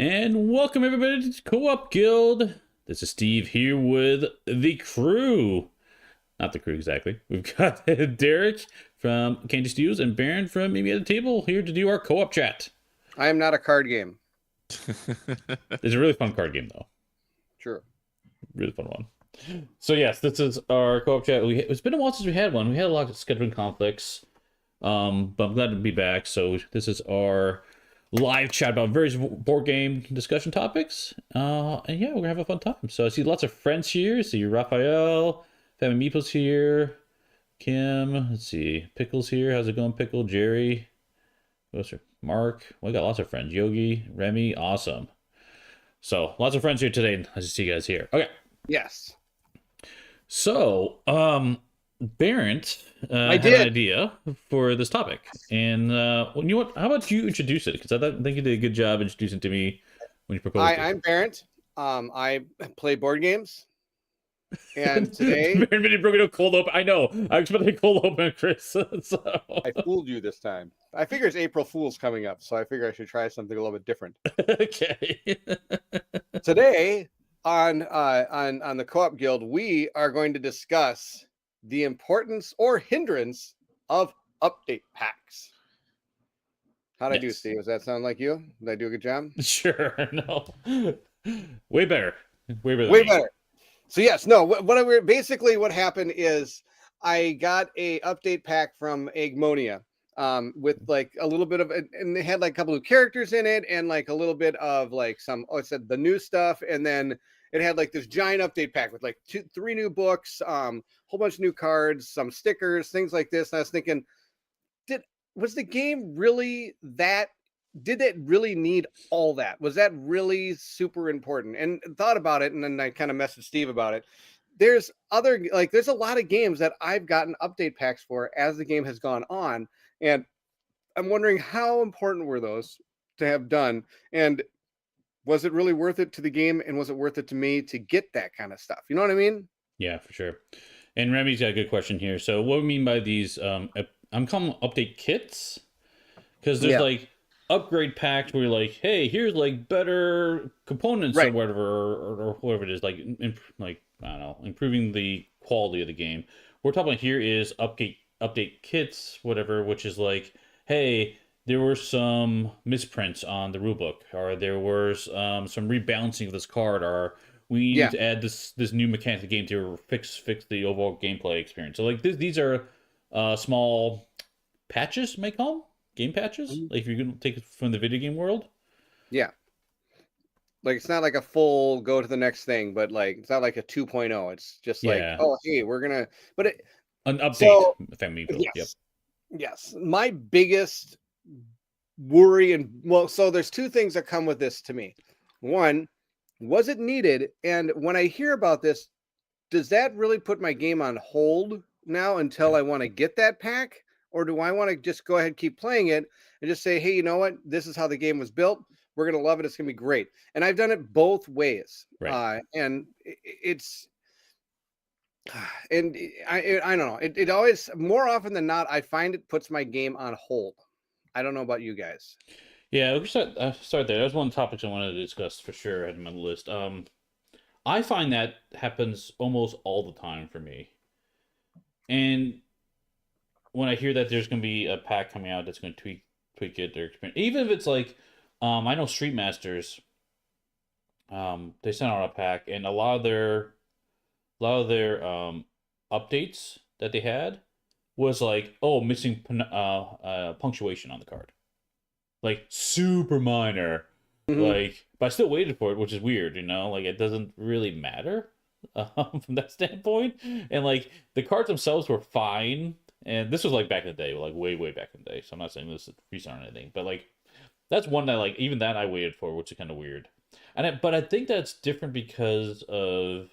And welcome everybody to Co-op Guild. This is Steve here with the crew. Not the crew exactly. We've got Derrick from Candy Stews and Bairnt from Maybe at the Table here to do our co-op chat. I am not a card game. It's a really fun card game though. Sure. Really fun one. So yes, this is our co-op chat. It's been a while since we had one. We had a lot of scheduling conflicts. But I'm glad to be back. So this is our live chat about various board game discussion topics. And yeah, we're gonna have a fun time. So I see lots of friends here. I see Raphael, Family Meeple's here, Kim. Let's see, Pickle's here. How's it going, Pickle? Jerry, what's her? Mark. We got lots of friends. Yogi, Remy, awesome. So lots of friends here today. Nice to see you guys here. Okay. Yes. So, Bairnt I had an did. idea for this topic, and well, you know what? How about you introduce it? Because I think you did a good job introducing it to me when you proposed I'm it. Bairnt. I play board games, and today Bairnt made it broken up cold open. I know. I expected a cold open, Chris. So I fooled you this time. I figure it's April Fool's coming up, so I figure I should try something a little bit different. okay. Today on the Co-op Guild, we are going to discuss the importance or hindrance of update packs. How'd I do, Yes. Steve? Does that sound like you? Did I do a good job? Sure. No. Way better. Way better than Way me. better. So yes, no. Basically what happened is I got a update pack from Eggmonia, with like a little bit of, and they had like a couple of characters in it, and like a little bit of like some. Oh, it said the new stuff, and then it had like this giant update pack with like three new books, whole bunch of new cards, some stickers, things like this. And I was thinking, was the game really that? Did it really need all that? Was that really super important? And thought about it, and then I kind of messaged Steve about it. There's there's a lot of games that I've gotten update packs for as the game has gone on, and I'm wondering how important were those to have done, and was it really worth it to the game, and was it worth it to me to get that kind of stuff? You know what I mean? Yeah, for sure. And Remy's got a good question here. So, what we mean by these? I'm calling them update kits because there's Yeah. like upgrade packs where you're like, hey, here's like better components or Right. whatever, or whatever it is, like like I don't know, improving the quality of the game. What we're talking about here is update kits, whatever, which is like, hey, there were some misprints on the rulebook, or there was some rebalancing of this card, or we need Yeah. to add this new mechanic to the game to fix the overall gameplay experience. So like these are small patches, may call them game patches. Mhm. Like if you're gonna take it from the video game world. Yeah. Like it's not like a full go to the next thing, but like it's not like a 2.0. It's just like, Yeah, oh, hey, we're gonna. But it. an update, So family build. Yep. yes, yes. My biggest worry, and well, so there's two things that come with this to me. One, was it needed? And when I hear about this, does that really put my game on hold now until I want to get that pack? Or do I want to just go ahead and keep playing it and just say, hey, you know what? This is how the game was built. We're going to love it. It's going to be great. And I've done it both ways. Right. And it's, and I don't know. It always, more often than not, I find it puts my game on hold. I don't know about you guys. Yeah, we start there. That's one of the topics I wanted to discuss for sure. I had on my list. I find that happens almost all the time for me. And when I hear that there's going to be a pack coming out that's going to tweak it, their experience, even if it's like, I know Street Masters, they sent out a pack, and a lot of their updates that they had was like, oh, missing punctuation on the card, like super minor, Mhm. like, but I still waited for it, which is weird, like it doesn't really matter from that standpoint, and like the cards themselves were fine, and this was like back in the day, like way back in the day, so I'm not saying this is recent or anything, but like that's one that like even that I waited for, which is kind of weird, but I think that's different because of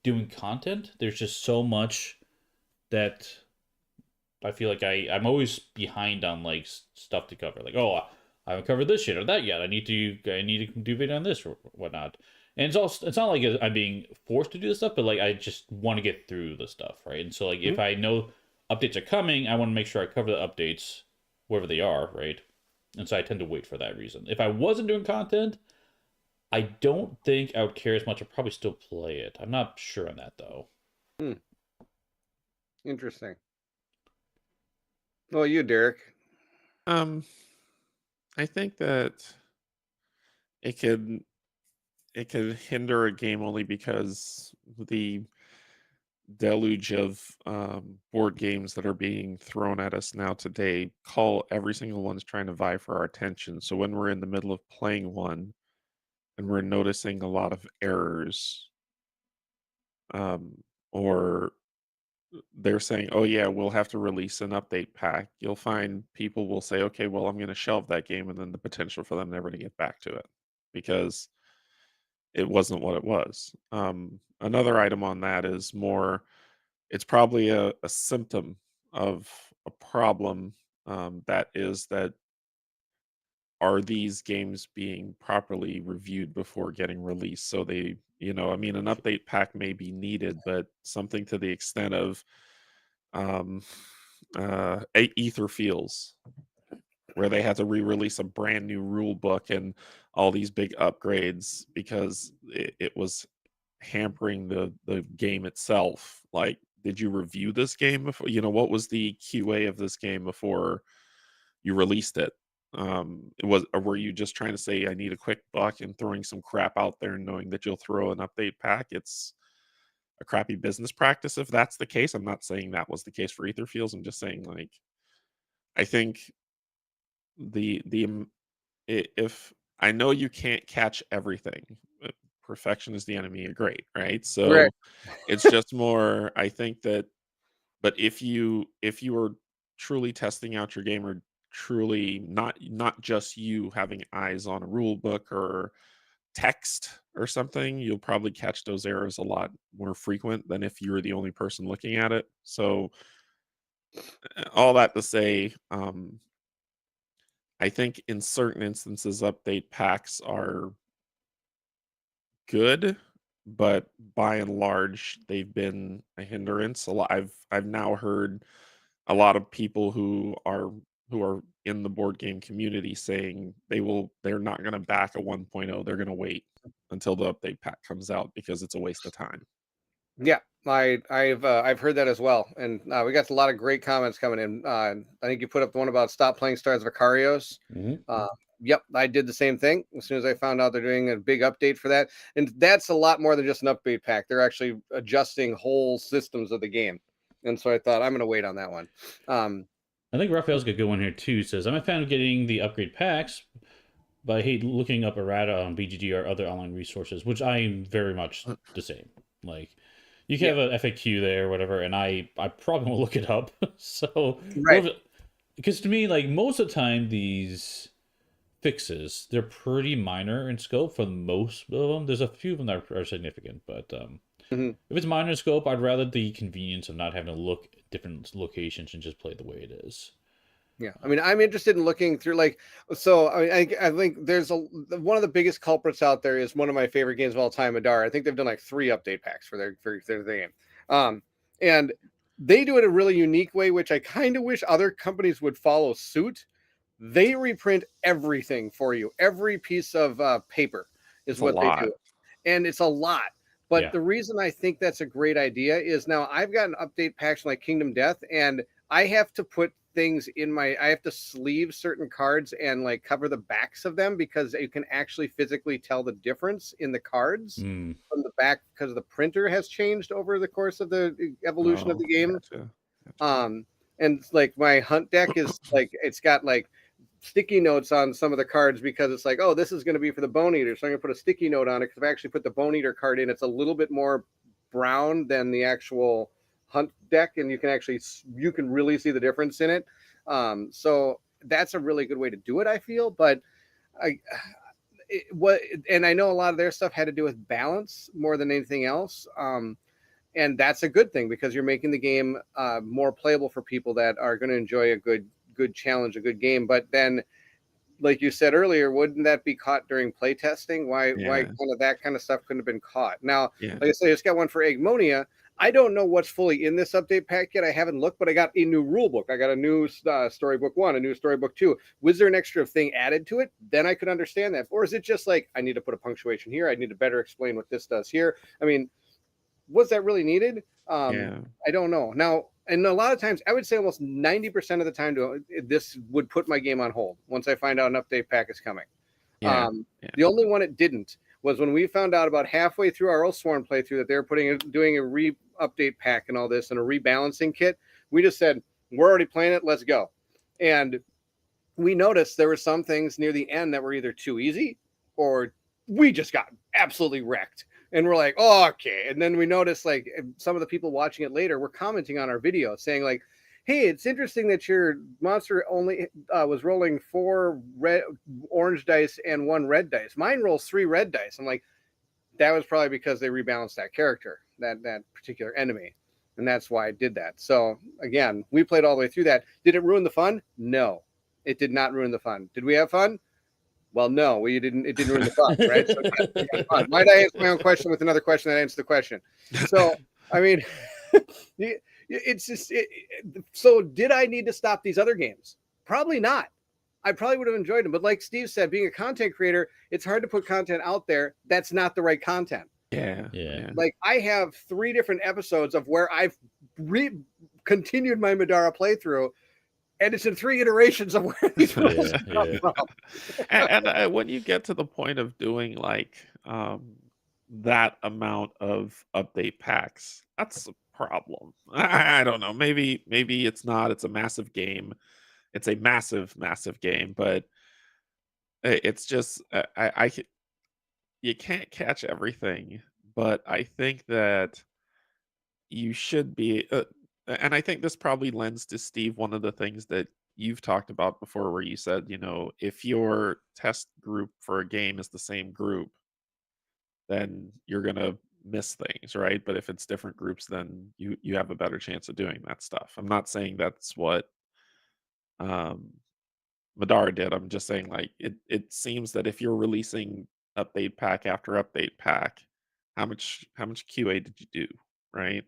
doing content. There's just so much that I feel like I'm always behind on like stuff to cover. Like, oh, I haven't covered this shit or that yet. I need to do video on this or whatnot. And it's not like I'm being forced to do this stuff, but like I just want to get through the stuff, right? And so like if Mhm. I know updates are coming, I want to make sure I cover the updates wherever they are, right? And so I tend to wait for that reason. If I wasn't doing content, I don't think I would care as much. I'd probably still play it. I'm not sure on that though. Hmm, interesting. Well, you, Derek. Um, I think that it could it could hinder a game only because the deluge of board games that are being thrown at us now today call every single one's trying to vie for our attention. So when we're in the middle of playing one and we're noticing a lot of errors, or they're saying, "Oh yeah, we'll have to release an update pack," you'll find people will say, "Okay, well, I'm going to shelve that game," and then the potential for them never to get back to it because it wasn't what it was. Another item on that is more, it's probably a symptom of a problem, that is that are these games being properly reviewed before getting released? So they, I mean, an update pack may be needed, but something to the extent of um, Ether Feels, where they had to re-release a brand new rule book and all these big upgrades because it was hampering the game itself. Like, did you review this game before? What was the QA of this game before you released it? It was, or were you just trying to say I need a quick buck and throwing some crap out there and knowing that you'll throw an update pack? It's a crappy business practice if that's the case. I'm not saying that was the case for Etherfields. I'm just saying, like, I think if I know you can't catch everything, perfection is the enemy of great, right? Right. So it's just more, I think that, but if you are truly testing out your game, or truly not just you having eyes on a rule book or text or something, you'll probably catch those errors a lot more frequent than if you're the only person looking at it. So all that to say, I think in certain instances update packs are good, but by and large they've been a hindrance. I've now heard a lot of people who are in the board game community saying they're not going to back a 1.0. They're going to wait until the update pack comes out because it's a waste of time. Yeah, I've heard that as well, and we got a lot of great comments coming in. I think you put up the one about stop playing Stars Vicarios. Mm-hmm. Yep, I did the same thing as soon as I found out they're doing a big update for that, and that's a lot more than just an update pack. They're actually adjusting whole systems of the game, and so I thought I'm going to wait on that one. I think Raphael's got a good one here too. Says I'm a fan of getting the upgrade packs, but I hate looking up errata on BGG or other online resources, which I am very much the same. Like, you can Yeah, have a FAQ there or whatever, and I probably won't look it up. So, right. because to me, like most of the time, these fixes they're pretty minor in scope for most of them. There's a few of them that are significant, but Mhm. if it's minor in scope, I'd rather the convenience of not having to look at different locations and just play the way it is. Yeah, I mean, I'm interested in looking through like, so I mean, I think there's one of the biggest culprits out there is one of my favorite games of all time, Adar. I think they've done like 3 update packs for their game, and they do it a really unique way, which I kind of wish other companies would follow suit. They reprint everything for you. Every piece of paper is It's a what they lot. do, and it's a lot. But Yeah. the reason I think that's a great idea is now I've got an update packs like Kingdom Death, and I have to put things in I have to sleeve certain cards and like cover the backs of them because you can actually physically tell the difference in the cards Mm. from the back because the printer has changed over the course of the evolution of Oh, the game. gotcha. Gotcha. Um, and like my hunt deck is like it's got like sticky notes on some of the cards because it's like, oh, this is going to be for the bone eater, so I'm going to put a sticky note on it because if I actually put the bone eater card in, it's a little bit more brown than the actual hunt deck, and you can really see the difference in it. So that's a really good way to do it, I feel. But I what and I know a lot of their stuff had to do with balance more than anything else. And that's a good thing because you're making the game more playable for people that are going to enjoy a good challenge, a good game. But then, like you said earlier, wouldn't that be caught during playtesting? Why Yeah. kind of that kind of stuff couldn't have been caught? Now, Yeah. like I say, I just got one for Eggmonia. I don't know what's fully in this update pack yet. I haven't looked, but I got a new rule book. I got a new storybook 1, a new storybook 2. Was there an extra thing added to it? Then I could understand that. Or is it just like, I need to put a punctuation here, I need to better explain what this does here? I mean, was that really needed? Yeah. I don't know. Now, and a lot of times, I would say almost 90% of the time, this would put my game on hold once I find out an update pack is coming. Yeah. The only one it didn't was when we found out about halfway through our Oathsworn playthrough that they were doing a re-update pack and all this and a rebalancing kit. We just said, we're already playing it, let's go. And we noticed there were some things near the end that were either too easy or we just got absolutely wrecked. And we're like, oh, okay. And then we noticed like some of the people watching it later were commenting on our video saying like, hey, it's interesting that your monster only was rolling 4 orange dice and 1 red dice. Mine rolls 3 red dice. I'm like, that was probably because they rebalanced that character, that particular enemy. And that's why I did that. So again, we played all the way through that. Did it ruin the fun? No, it did not ruin the fun. Did we have fun? Well, no, we didn't. It didn't ruin the fun, right? So we got fun. Why did I answer my own question with another question that answers the question? So, I mean, it's just. So, did I need to stop these other games? Probably not. I probably would have enjoyed them. But like Steve said, being a content creator, it's hard to put content out there that's not the right content. Yeah. Like I have 3 different episodes of where I've continued my Madara playthrough. And it's in 3 iterations of where these rules come from. And when you get to the point of doing like that amount of update packs, that's a problem. I don't know. Maybe it's not. It's a massive game. It's a massive game, but it's just you can't catch everything. But I think that you should be. And I think this probably lends to Steve one of the things that you've talked about before, where you said, if your test group for a game is the same group, then you're gonna miss things, right? But if it's different groups, then you have a better chance of doing that stuff. I'm not saying that's what um, Madara did. I'm just saying like it seems that if you're releasing update pack after update pack, how much QA did you do, right?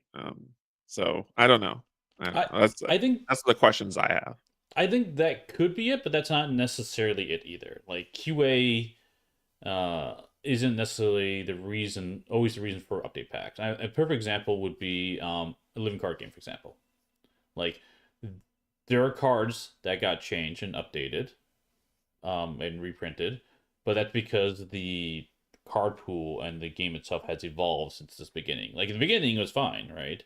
So I don't know. I think That's the questions I have. I think that could be it, but that's not necessarily it either. Like QA isn't necessarily always the reason for update packs. A perfect example would be a living card game, for example. Like there are cards that got changed and updated, and reprinted, but that's because the card pool and the game itself has evolved since this beginning. Like in the beginning, it was fine, right?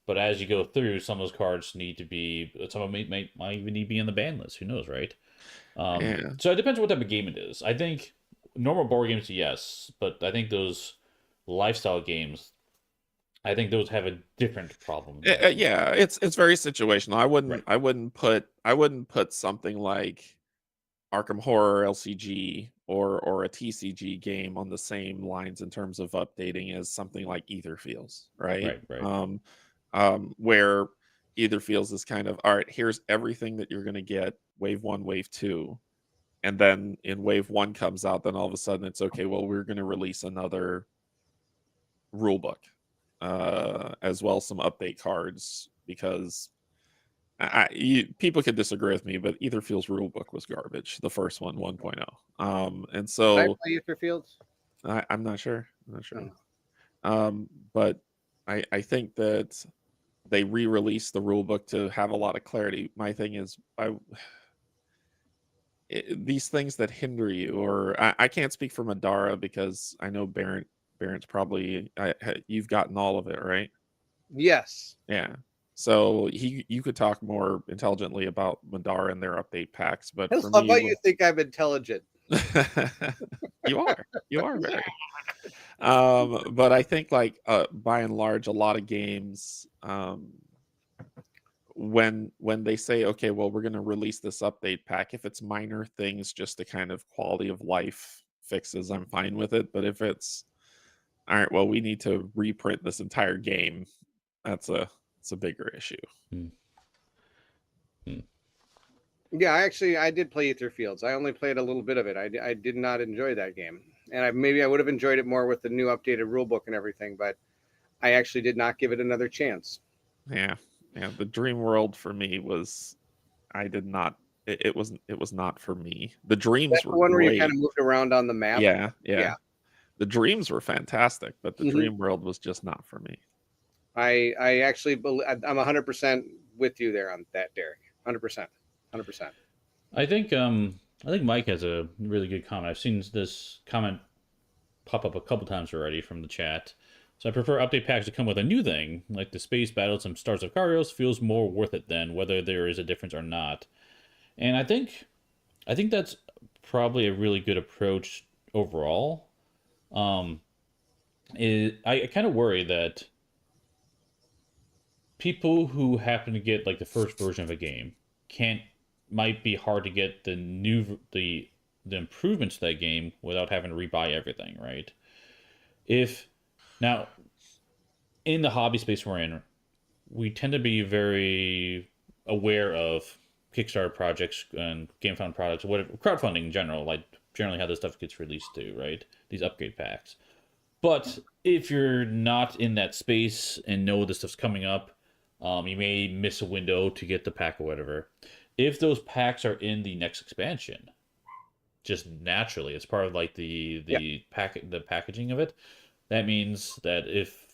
But as you go through, some of those cards need to be. Some of them might even need to be on the ban list. Who knows, right? Yeah. So it depends on what type of game it is. I think normal board games, yes, but I think those lifestyle games, I think those have a different problem. Yeah, it's very situational. Right. I wouldn't put something like Arkham Horror LCG or a TCG game on the same lines in terms of updating as something like Etherfields, right? Right. Where Etherfields is kind of, all right, here's everything that you're going to get wave 1, wave 2, and then in wave 1 comes out, then all of a sudden it's okay, well, we're going to release another rule book, as well as some update cards, because people could disagree with me, but Etherfield's rulebook was garbage. The first one, 1.0. And Did I so play Etherfields? I'm not sure. I'm not sure. Oh. But I think that they re-released the rulebook to have a lot of clarity. My thing is, these things that hinder you, or I can't speak for Madara because I know Bairnt's probably you've gotten all of it, right? Yes. Yeah. So you could talk more intelligently about Madara and their update packs, but I for love me, how you think I'm intelligent. you are very. But I think like by and large, a lot of games, when they say, okay, well, we're going to release this update pack, if it's minor things just to kind of quality of life fixes, I'm fine with it. But if it's all right, well, we need to reprint this entire game, it's a bigger issue. Yeah, I did play Etherfields. I only played a little bit of it. I did not enjoy that game, and maybe I would have enjoyed it more with the new updated rulebook and everything. But I actually did not give it another chance. Yeah. The Dream World for me was I did not. It was not for me. The dreams That's were the one where you kind great. of moved around on the map. Yeah, Yeah. yeah. The dreams were fantastic, but the hmm Dream World was just not for me. I actually I'm 100% with you there on that, Derek. 100%. 100%. I think Mike has a really good comment. I've seen this comment pop up a couple times already from the chat. So I prefer update packs to come with a new thing, like the space battles and Stars of Karios feels more worth it than whether there is a difference or not. And I think that's probably a really good approach overall. Um, I kind of worry that people who happen to get like the first version of a game can't might be hard to get the improvements to that game without having to rebuy everything, right? If now in the hobby space we're in, we tend to be very aware of Kickstarter projects and GameFound products, whatever crowdfunding in general, like generally how this stuff gets released to, right? These upgrade packs. But if you're not in that space and know this stuff's coming up, you may miss a window to get the pack or whatever. If those packs are in the next expansion, just naturally, it's part of like Yeah. the packaging of it. That means that if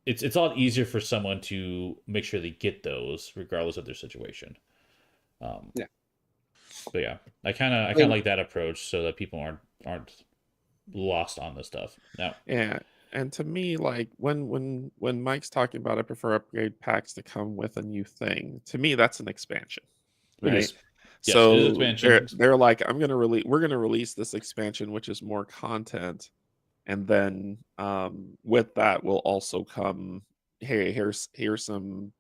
it's a lot easier for someone to make sure they get those regardless of their situation. Um, Yeah. but yeah, I I kind of mean, like that approach so that people aren't lost on this stuff. Now, Yeah, and to me, like when Mike's talking about I prefer upgrade packs to come with a new thing. To me, that's an expansion, it right? is yes, it is So expansion. they're like, we're gonna release this expansion, which is more content, and then with that will also come, hey, here's some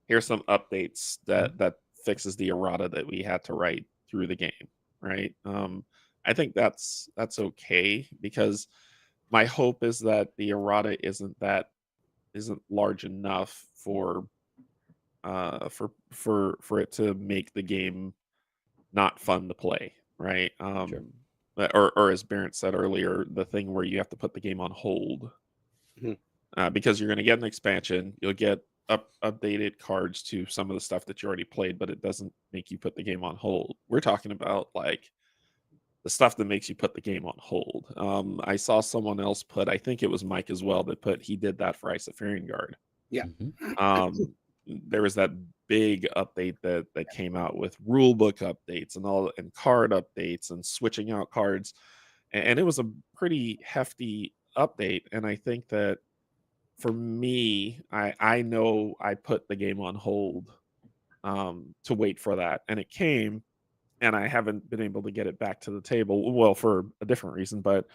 updates that fixes the errata that we had to write through the game, right? I think that's okay because my hope is that the errata isn't large enough for it to make the game not fun to play, right? Sure. Or as Bairnt said earlier, the thing where you have to put the game on hold mhm. because you're going to get an expansion, you'll get updated cards to some of the stuff that you already played, but it doesn't make you put the game on hold. We're talking about like the stuff that makes you put the game on hold. I saw someone else put, I think it was Mike as well, that put he did that for Isofarian Guard. Yeah. Hmm. There was that big update that came out with rule book updates and all and card updates and switching out cards, and it was a pretty hefty update. And I think that for me, I know I put the game on hold to wait for that, and it came, and I haven't been able to get it back to the table. Well, for a different reason, but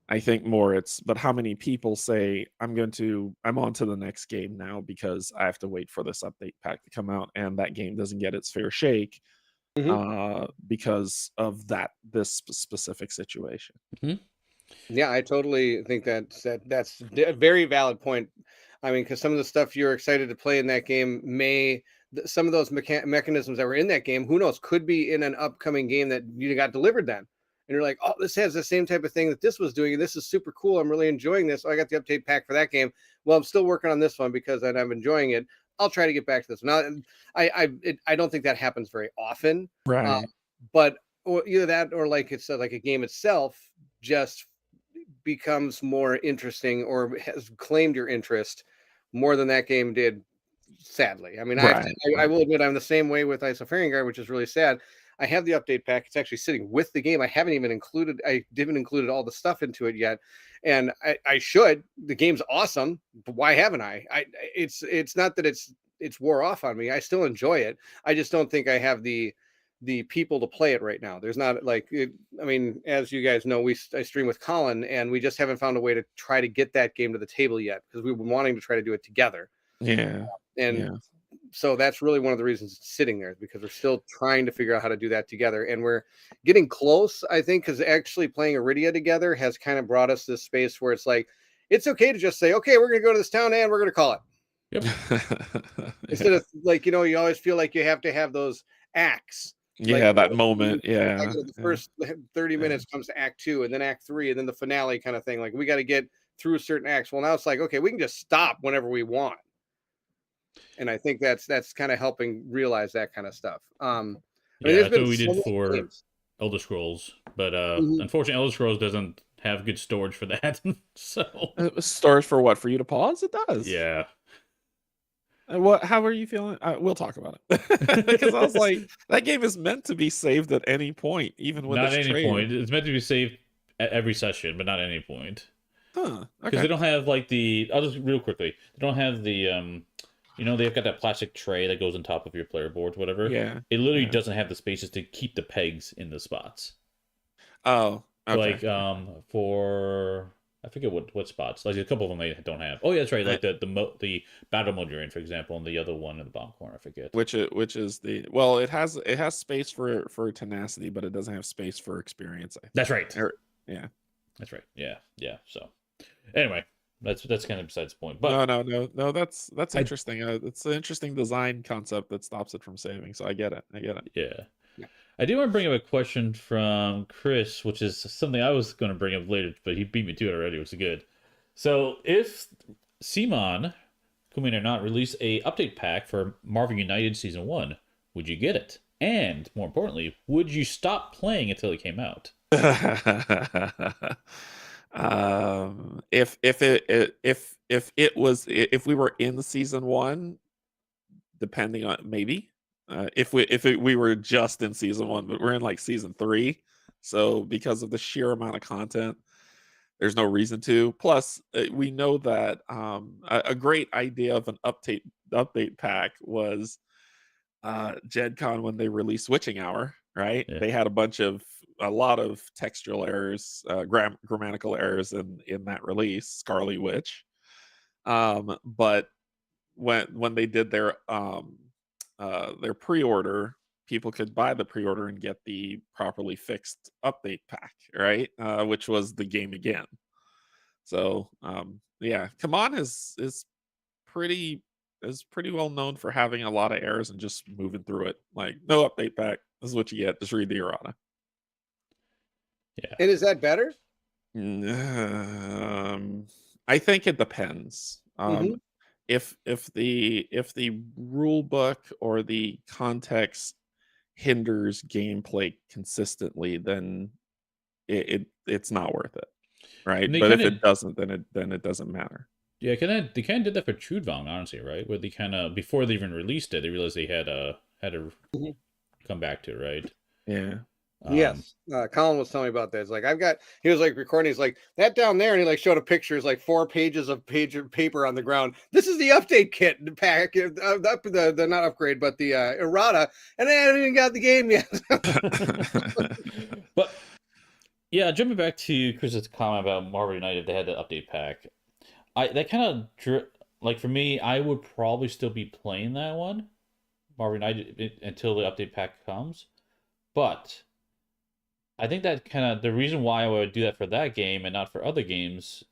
I think more it's but how many people say I'm on to the next game now because I have to wait for this update pack to come out, and that game doesn't get its fair shake hmm because of this specific situation. Hmm. Yeah, I totally think that's a very valid point. I mean, because some of the stuff you're excited to play in that game some of those mechanisms that were in that game, who knows, could be in an upcoming game that you got delivered then. And you're like, oh, this has the same type of thing that this was doing, and this is super cool. I'm really enjoying this. Oh, I got the update pack for that game. Well, I'm still working on this one because I'm enjoying it. I'll try to get back to this. Now, I don't think that happens very often, uh, Right. but or either that or like it's like a game itself just becomes more interesting or has claimed your interest more than that game did. Sadly, I mean, Right. I Right. will admit I'm the same way with Isofarian Guard, which is really sad. I have the update pack; it's actually sitting with the game. I didn't included all the stuff into it yet, and I should. The game's awesome, but why haven't I? It's not that it's wore off on me. I still enjoy it. I just don't think I have the people to play it right now. There's not like I mean, as you guys know, I stream with Colin, and we just haven't found a way to try to get that game to the table yet because we've been wanting to try to do it together. Yeah. And Yeah. so that's really one of the reasons it's sitting there because we're still trying to figure out how to do that together. And we're getting close, I think, because actually playing Iridia together has kind of brought us this space where it's like, it's okay to just say, okay, we're going to go to this town and we're going to call it. Yep. Instead of like, you always feel like you have to have those acts. Like, Yeah, that moment. I Yeah. go to the Yeah. first 30 Yeah. minutes comes to act 2 and then act 3 and then the finale kind of thing. Like we got to get through certain acts. Well, now it's like, okay, we can just stop whenever we want. And I think that's kind of helping realize that kind of stuff. I mean, Yeah, there's that's been what we so did many for games. Elder Scrolls, but Mhm. unfortunately, Elder Scrolls doesn't have good storage for that. So Storage for what? For you to pause? It does. yeah. What? How are you feeling? We'll talk about it because I was like, that game is meant to be saved at any point, even when Not it's at any traded. point. It's meant to be saved at every session, but not at any point. Huh? Because they Okay. don't have like the. I'll just real quickly. They don't have the they've got that plastic tray that goes on top of your player board, whatever. Yeah. It literally Yeah. doesn't have the spaces to keep the pegs in the spots. Oh. So Okay. like for I forget what spots. Like a couple of them they don't have. Oh yeah, that's right. Uh, Like the battle mode you're in, for example, and the other one in the bottom corner. I forget. which is the well, it has space for tenacity, but it doesn't have space for experience, I That's think. right. Yeah. That's right. Yeah, yeah. So anyway, that's kind of besides the point. No, But no, no, no. That's I interesting. It's an interesting design concept that stops it from saving. So I get it. I get it. yeah. Yeah. I do want to bring up a question from Chris, which is something I was going to bring up later, but he beat me to it already, which is good. So, if Simon, Kumin or not, release a update pack for Marvel United Season 1, would you get it? And, more importantly, would you stop playing until it came out? If we were in season one, depending on maybe we were just in season one, but we're in like season three, so because of the sheer amount of content, there's no reason to. Plus, we know that a great idea of an update pack was Gen Con when they released Switching Hour, right? Yeah. They had a lot of textual errors, grammatical errors in that release, Scarlet Witch. But when they did their pre-order, people could buy the pre-order and get the properly fixed update pack, right? Which was the game again. So yeah, Come On pretty is pretty well known for having a lot of errors and just moving through it. Like, no update pack. This is what you get. Just read the errata. Yeah. And is that better? Um, I think it depends. Hmm. If the rule book or the context hinders gameplay consistently, then it's not worth it, And right? they But kind if of, it doesn't, then it doesn't matter. yeah, they kind of did that for Trudvang, honestly, right? Where they kind of, before they even released it, they realized they had to Hmm. come back to it, right? Yeah. Um, Yes. Colin was telling me about that. It's like he was like recording. He's like that down there, and he like showed a picture. It's like 4 pages of paper on the ground. This is the update kit pack, the not upgrade, but the errata, and I haven't even got the game yet. but yeah, jumping back to Chris's comment about Marvel United, they had the update pack. That kind of like for me, I would probably still be playing that one, Marvel United, until the update pack comes. But I think that kind of the reason why I would do that for that game and not for other games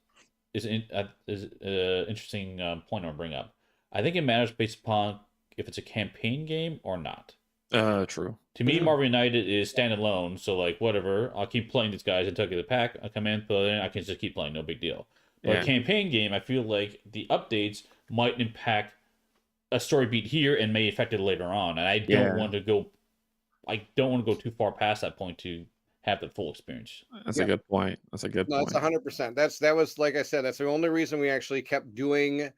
is interesting point I want to bring up. I think it matters based upon if it's a campaign game or not. True. To me, Marvel United is standalone, so like whatever, I'll keep playing these guys until I get the pack. I come in, play in, I can just keep playing, no big deal. But a Yeah. campaign game, I feel like the updates might impact a story beat here and may affect it later on, and Yeah. I don't want to go too far past that point to have the full experience. That's a Yeah. good point. That's a good No, it's point. 100%. That was like I said. That's the only reason we actually kept doing.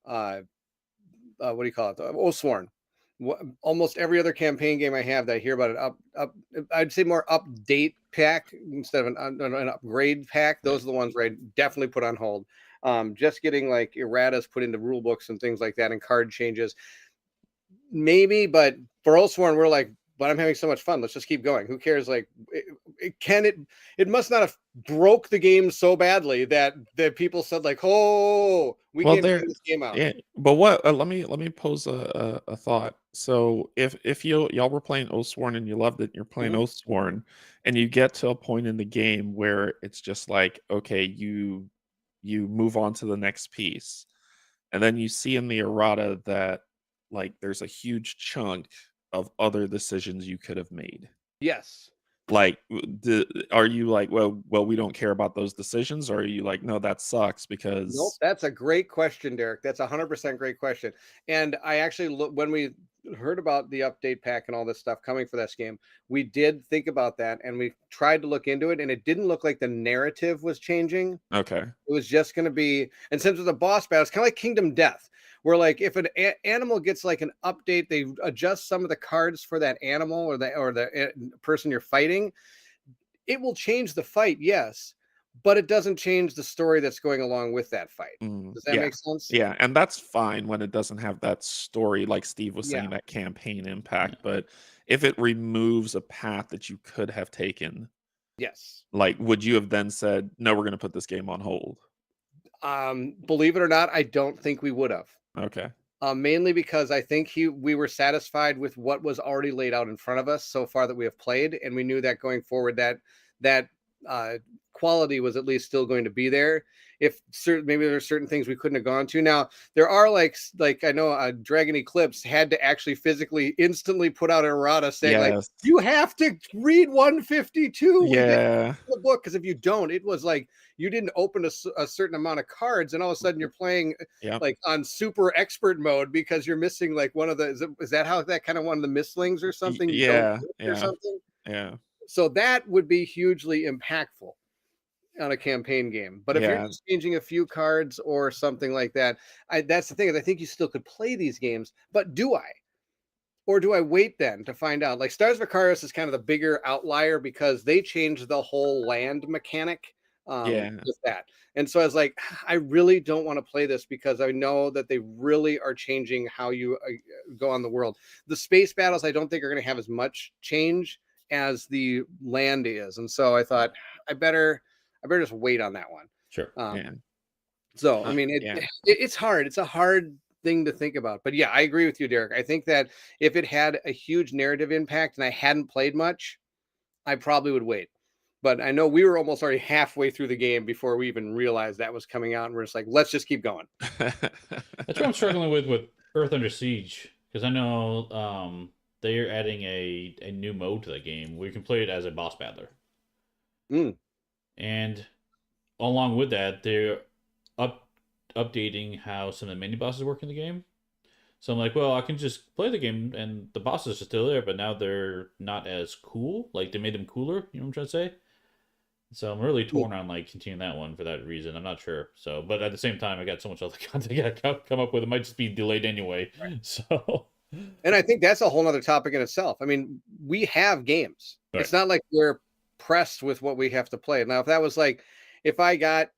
Uh, what do you call it? Oathsworn. Almost every other campaign game I have that I hear about it I'd say more update pack instead of an upgrade pack. Those are the ones where I definitely put on hold. Just getting like erratas put into rule books and things like that and card changes, maybe. But for Oathsworn, we're like, but I'm having so much fun. Let's just keep going. Who cares? Like, it must not have broke the game so badly that people said like, oh, we Well, can't there, bring this game out. yeah. But what? Let me pose a thought. So if y'all were playing Oathsworn and you loved it, you're playing Mhm. Oathsworn, and you get to a point in the game where it's just like, okay, you move on to the next piece, and then you see in the errata that like there's a huge chunk of other decisions you could have made. Yes. Like, are you like, well, we don't care about those decisions, or are you like, no, that sucks Nope, because that's a great question, Derek. That's 100% great question. And I actually when we heard about the update pack and all this stuff coming for this game, we did think about that and we tried to look into it, and it didn't look like the narrative was changing. okay, It was just going to be, and since it was a boss battle, it's kind of like Kingdom Death, where like if an animal gets like an update, they adjust some of the cards for that animal or the person you're fighting. It will change the fight, yes, but it doesn't change the story that's going along with that fight. Does that yeah, make sense? yeah, and that's fine when it doesn't have that story, like Steve was Yeah. saying, that campaign Yeah. impact. But if it removes a path that you could have taken, Yes. like, would you have then said, no, we're going to put this game on hold? Believe it or not, I don't think we would have. Okay, Mainly because I think we were satisfied with what was already laid out in front of us so far that we have played, and we knew that going forward that uh, quality was at least still going to be there. If certain maybe there's certain things we couldn't have gone to. Now there are like I know Dragon Eclipse had to actually physically instantly put out an errata saying like yes, you have to read 152 within yeah, the book, because if you don't, it was like you didn't open a certain amount of cards, and all of a sudden you're playing yep, like on super expert mode because you're missing like one of the is that how that kind of one of the misslings or something you don't yeah, get or yeah, something? yeah, So that would be hugely impactful on a campaign game. But if you're yeah, just changing a few cards or something like that, that's the thing, is I think you still could play these games, but do I? Or do I wait then to find out? Like Stars of Icarus is kind of the bigger outlier because they changed the whole land mechanic yeah, with that. And so I was like, I really don't want to play this because I know that they really are changing how you go on the world. The space battles, I don't think are going to have as much change as the land is. And so I thought I better just wait on that one. Sure. yeah, Um, so I mean, yeah. it's hard. It's a hard thing to think about. But yeah, I agree with you, Derek. I think that if it had a huge narrative impact and I hadn't played much, I probably would wait. But I know we were almost already halfway through the game before we even realized that was coming out, and we're just like, let's just keep going. That's what I'm struggling with Earth Under Siege, because I know they're adding a new mode to the game where you can play it as a boss battler, Mm, and along with that, they're up updating how some of the mini bosses work in the game. So I'm like, well, I can just play the game and the bosses are still there, but now they're not as cool. Like they made them cooler. You know what I'm trying to say? So I'm really yeah, torn on like continuing that one for that reason. I'm not sure. So, but at the same time, I got so much other content I got to come up with. It might just be delayed anyway. So, and I think that's a whole other topic in itself. I mean, we have games. right. It's not like we're pressed with what we have to play. Now, if that was like, if I got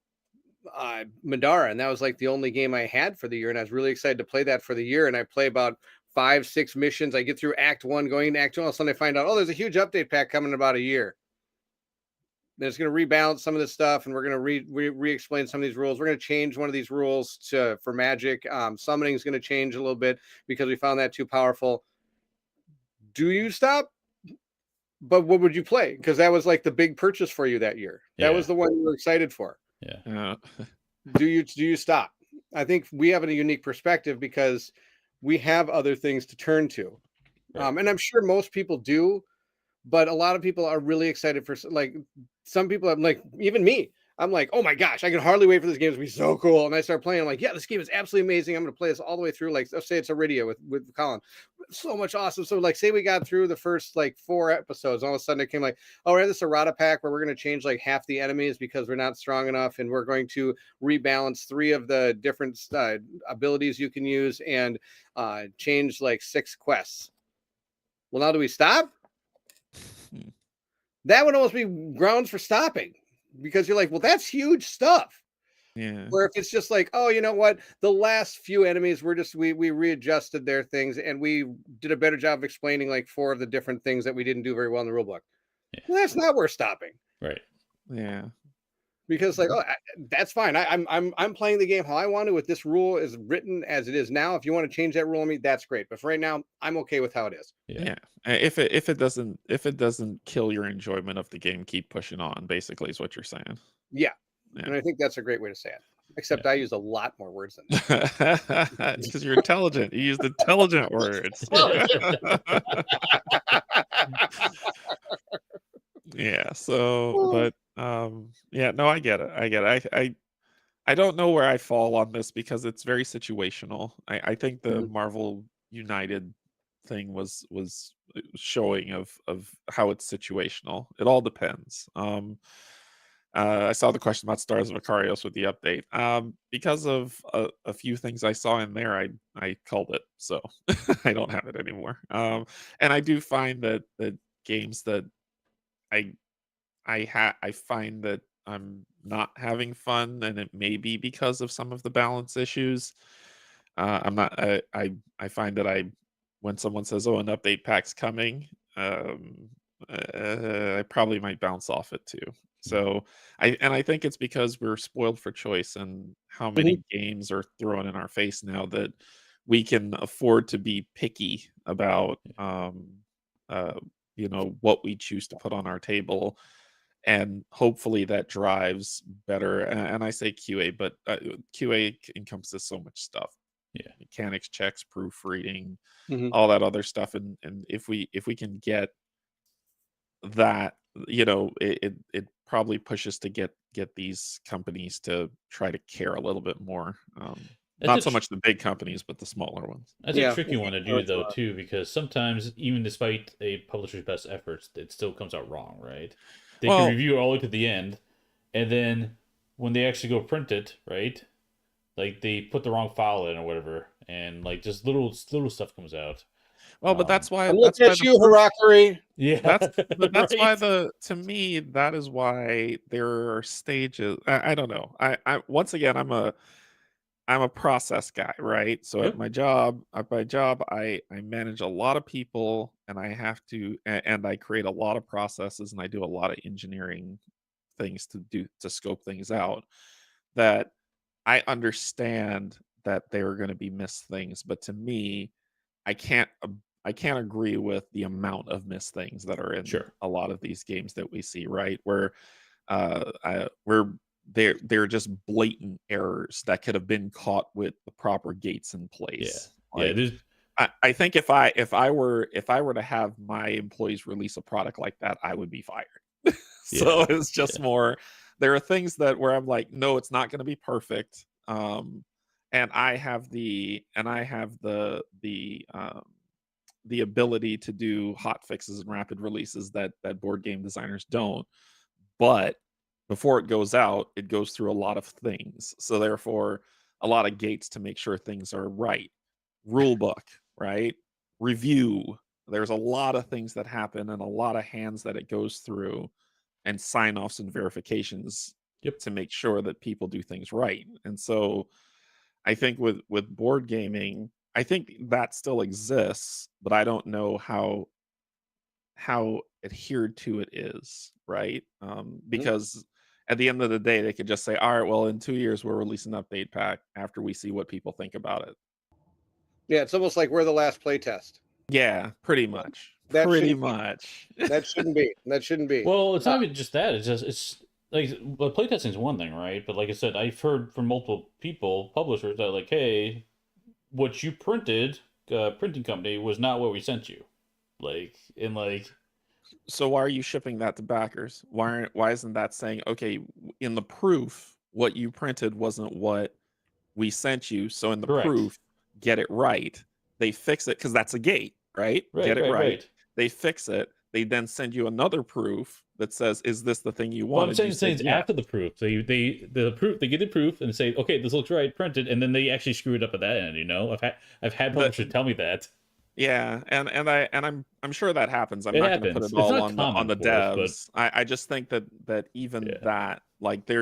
Madara, and that was like the only game I had for the year, and I was really excited to play that for the year. And I play about 5-6 missions. I get through Act 1, going into Act 2, all of a sudden I find out, oh, there's a huge update pack coming in about a year. Then it's going to rebalance some of this stuff, and we're going to re-explain some of these rules. We're going to change one of these rules for magic. Summoning is going to change a little bit because we found that too powerful. Do you stop? But what would you play? Because that was like the big purchase for you that year. That was Yeah. the one you were excited for. Yeah. Do you stop? I think we have a unique perspective because we have other things to turn to, Right. and I'm sure most people do, but a lot of people are really excited for like some people. I'm like, even me. I'm like, oh my gosh, I can hardly wait for this game to be so cool. And I start playing. I'm like, yeah, this game is absolutely amazing. I'm going to play this all the way through. Like, let's say it's Iridia with Colin. So much awesome. So, like, say we got through the first like 4 episodes. All of a sudden, it came like, oh, we have this errata pack where we're going to change like half the enemies because we're not strong enough, and we're going to rebalance 3 of the different abilities you can use and change like 6 quests. Well, now do we stop? That would almost be grounds for stopping, because you're like, well, that's huge stuff. Yeah. Where if it's just like, oh, you know what, the last few enemies were just we readjusted their things and we did a better job of explaining like 4 of the different things that we didn't do very well in the rulebook. Yeah. Well, that's not worth stopping, Right. Yeah. because like, oh, that's fine. I'm playing the game how I want to with this rule is written as it is now. If you want to change that rule on me, that's great. But for right now, I'm okay with how it is. Yeah. Yeah. If it doesn't kill your enjoyment of the game, keep pushing on, basically is what you're saying. Yeah. Yeah. And I think that's a great way to say it. Except Yeah. I use a lot more words than that. It's because you're intelligent. You used intelligent words. Yeah. So, Well, but yeah, no, I get it. I don't know where I fall on this because it's very situational. I think the mhm, Marvel United thing was showing of how it's situational. It all depends. I saw the question about Stars of Ikarios with the update. Because of a few things I saw in there, I called it, so I don't have it anymore. And I do find that games that I I find that I'm not having fun, and it may be because of some of the balance issues. I'm not. I find that when someone says, "Oh, an update pack's coming," um, I probably might bounce off it too. So I think it's because we're spoiled for choice and how mhm. many games are thrown in our face now that we can afford to be picky about uh, what we choose to put on our table, and hopefully that drives better. And I say QA, but QA encompasses so much stuff: Yeah. mechanics checks, proofreading, Mhm. all that other stuff. And if we can get that, it probably pushes to get these companies to try to care a little bit more. That's a Not so much the big companies, but the smaller ones. That's a Yeah, tricky one to no, do it's a though lot. too, because sometimes even despite a publisher's best efforts, it still comes out wrong, right? They can Well, review it all the way to the end, and then when they actually go print it, right? Like they put the wrong file in or whatever, and like just little stuff comes out. but Um, And look that's why at the you, proof. Harakiri. yeah, That's why right. to me, that is why there are stages. I don't know. Once again, I'm a process guy, right? So Yep. at my job, I manage a lot of people, and I have to, and I create a lot of processes, and I do a lot of engineering things to scope things out. That I understand that there are going to be missed things, but to me, I can't I can't agree with the amount of missed things that are in Sure. a lot of these games that we see, right? Where they're just blatant errors that could have been caught with the proper gates in Yeah. place. Yeah. Like, There's I think if I were to have my employees release a product like that, I would be fired. So yeah. it's just Yeah. more, there are things that where I'm like, no, it's not going to be perfect. And I have the ability to do hot fixes and rapid releases that board game designers don't. But before it goes out, it goes through a lot of things. So therefore, a lot of gates to make sure things are right. Rule book, right? Review. There's a lot of things that happen and a lot of hands that it goes through, and sign-offs and verifications Yep. to make sure that people do things right. And so I think with board gaming, I think that still exists, but I don't know how adhered to it is, right? Mhm. Because at the end of the day, they could just say, "All right, well, in 2 years, we'll release an update pack after we see what people think about it." Yeah, it's almost like we're the last playtest. Yeah, pretty Yeah, much, that pretty shouldn't be. much. That shouldn't be. That shouldn't be. Well, it's Uh, not even just that. It's like well, playtesting is one thing, right? But like I said, I've heard from multiple people, publishers, that like, hey, what you printed, printing company, was not what we sent you. Like, and like, So why are you shipping that to backers? Why isn't that saying, okay, in the proof, what you printed wasn't what we sent you, so in the correct. proof, get it right. They fix it because that's a gate, right? Get Right, it right, right. right. They fix it. They then send you another proof that says, "Is this the thing you Well, I'm wanted?" You saying said, it's "Yeah." after the proof. They get the proof and say, okay, this looks right, print it, and then they actually screw it up at that end. I've had The publishers tell me that Yeah, and I'm sure that happens. I'm it not going to put happens. it It's all not on common, the of course, but devs. I just think that even yeah, that, like, there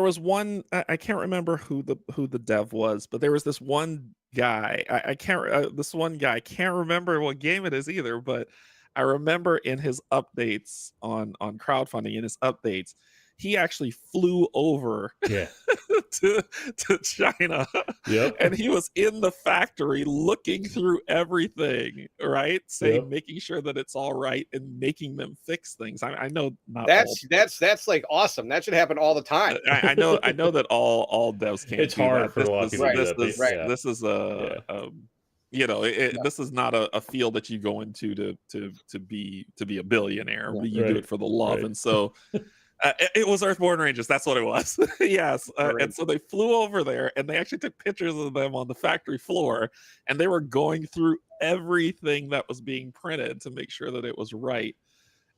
was one, I can't remember who the dev was, but there was this one guy. I can't this one guy, I can't remember what game it is either, but I remember in his updates on crowdfunding, in his updates, he actually flew over yeah, to China, yep, and he was in the factory looking through everything, right? Saying, yep. making sure that it's all right and making them fix things. I know not all. that's like awesome. That should happen all the time. I know that all devs can't It's do hard that. for a lot of people to Right. do that, but Right. yeah, This is yeah, a You know, No. this is not a field that you go into to be a billionaire, Yeah. but you do Right. it for the love. Right. And so it was Earthborn Rangers. That's what it was. Yes. And so they flew over there and they actually took pictures of them on the factory floor, and they were going through everything that was being printed to make sure that it was right.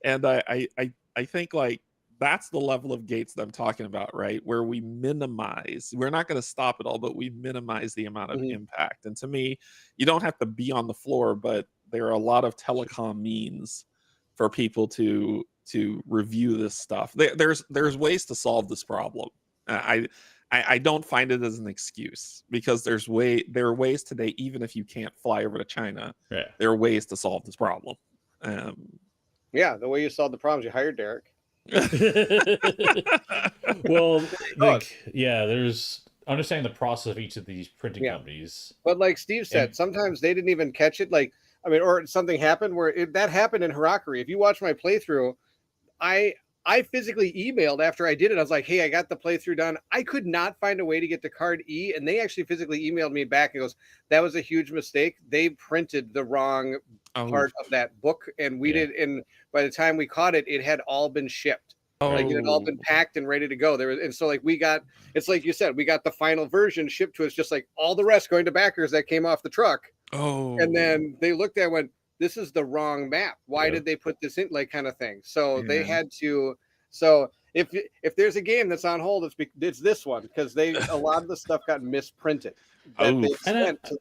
And I think like that's the level of gates that I'm talking about, right? Where we minimize, we're not going to stop it all, but we minimize the amount of Mhm. impact. And to me, you don't have to be on the floor, but there are a lot of telecom means for people to review this stuff. There's ways to solve this problem. I don't find it as an excuse, because there are ways today, even if you can't fly over to China, Yeah. there are ways to solve this problem. Um, Yeah, the way you solved the problems, you hired Derrick. Well, Oh, there's understanding the process of each of these printing yeah. companies. But like Steve said, And sometimes they didn't even catch it. Like, I mean, or something happened where that happened in Harakiri. If you watch my playthrough, I I physically emailed after I did it. I was like, "Hey, I got the playthrough done. I could not find a way to get to card E," and they actually physically emailed me back and goes, "That was a huge mistake. They printed the wrong Oh, part of that book, and we yeah, did. And by the time we caught it, it had all been shipped. Like it had all oh, been packed and ready to go. There was, and so like we got. It's like you said, we got the final version shipped to us, just like all the rest going to backers that came off the truck. And oh, then they looked at it and went, this is the wrong map. Why yeah. did they put this in? Like kind of thing. So they yeah. had to. So if there's a game that's on hold, it's this one, because they a lot of the stuff got misprinted that Oh, they And sent to,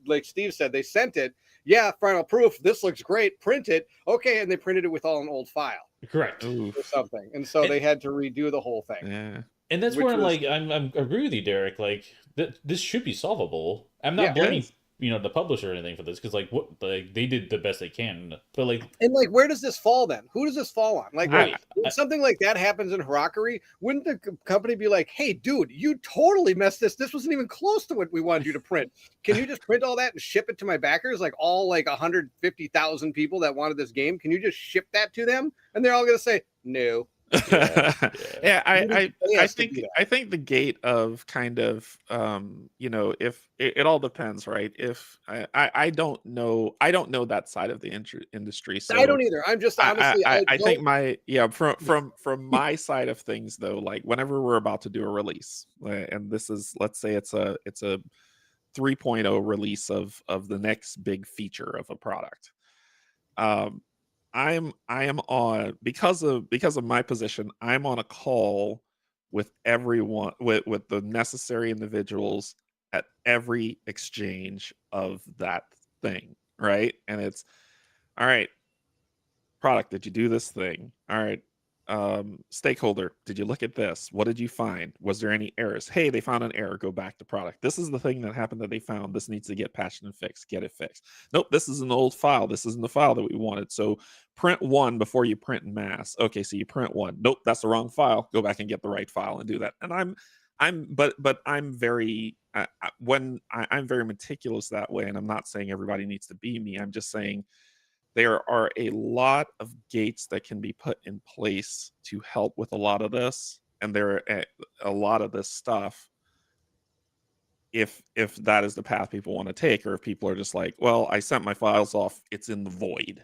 like Steve said, they sent it. Yeah, final proof. This looks great. Print it. Okay, and they printed it with all an old file correct. oh, or something, and so And, they had to redo the whole thing, yeah. and that's where which I'm was like, I'm agree with you, Derek. Like this should be solvable. I'm not yeah. blaming Yes. the publisher or anything for this, because like what, like they did the best they can, but like And like, where does this fall then? Who does this fall on? Like, I, right. when something like that happens in Harakiri, wouldn't the company be like, "Hey, dude, you totally messed this. This wasn't even close to what we wanted you to print. Can you just print all that and ship it to my backers? Like all like 150,000 people that wanted this game. Can you just ship that to them?" And they're all gonna say, "No." Yeah, yeah, yeah, Somebody I has to think do that. I think the gate of kind of if it all depends, right? If I don't know that side of the industry, I so don't either. I'm just honestly, I I think don't. my from my side of things though, like whenever we're about to do a release, and this is, let's say it's a 3.0 release of the next big feature of a product. Um, I am on, because of my position, I'm on a call with everyone, with the necessary individuals at every exchange of that thing, right? And it's all right, product, did you do this thing? All right, stakeholder, did you look at this? What did you find? Was there any errors? Hey, they found an error, go back to product. This is the thing that happened that they found. This needs to get patched and fixed. Get it fixed. Nope, this is an old file. This isn't the file that we wanted. So print one before you print in mass. Okay, so you print one. Nope, that's the wrong file. Go back and get the right file and do that. And but I'm very I'm very meticulous that way, and I'm not saying everybody needs to be me. I'm just saying there are a lot of gates that can be put in place to help with a lot of this, and there are a lot of this stuff, if that is the path people want to take, or if people are just like, well, I sent my files off, it's in the void.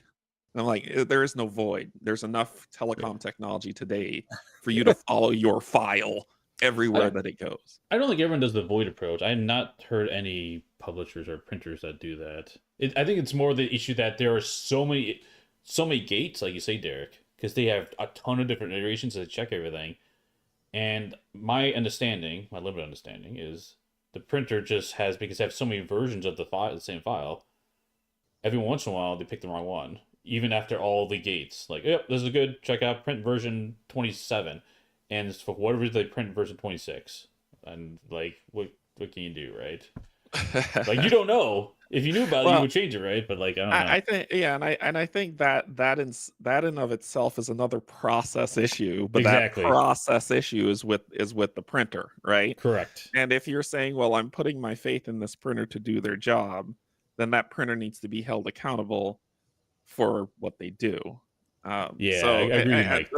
And I'm like, there is no void. There's enough yeah. telecom technology today for you to follow your file everywhere I that it goes. I don't think everyone does the void approach. I have not heard any publishers or printers that do that. I think it's more the issue that there are so many gates, like you say, Derek, because they have a ton of different iterations to check everything. And my understanding, my limited understanding, is the printer just has, because they have so many versions of the same file. Every once in a while, they pick the wrong one, even after all the gates. Like, yep, this is good. Check out print version 27, and it's for whatever they print version 26. And like, what can you do, right? Like, you don't know. If you knew about it, you Well, would change it, right? But like, I don't know. I think, yeah, and I think that in of itself is another process issue, but that Exactly. process issue is with the printer, right? Correct. And if you're saying, well, I'm putting my faith in this printer to do their job, then that printer needs to be held accountable for what they do. Yeah, I So agree with you, Mike.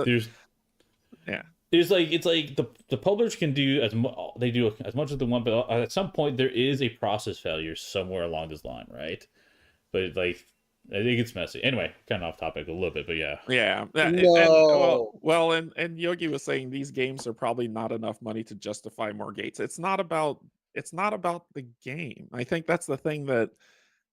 yeah, it's like the publishers can do they do as much as they want, but at some point there is a process failure somewhere along this line, right? But like, I think it's messy. Anyway, kind of off topic a little bit, but yeah. Yeah, and No. and Yogi was saying these games are probably not enough money to justify more gates. It's not about the game. I think that's the thing that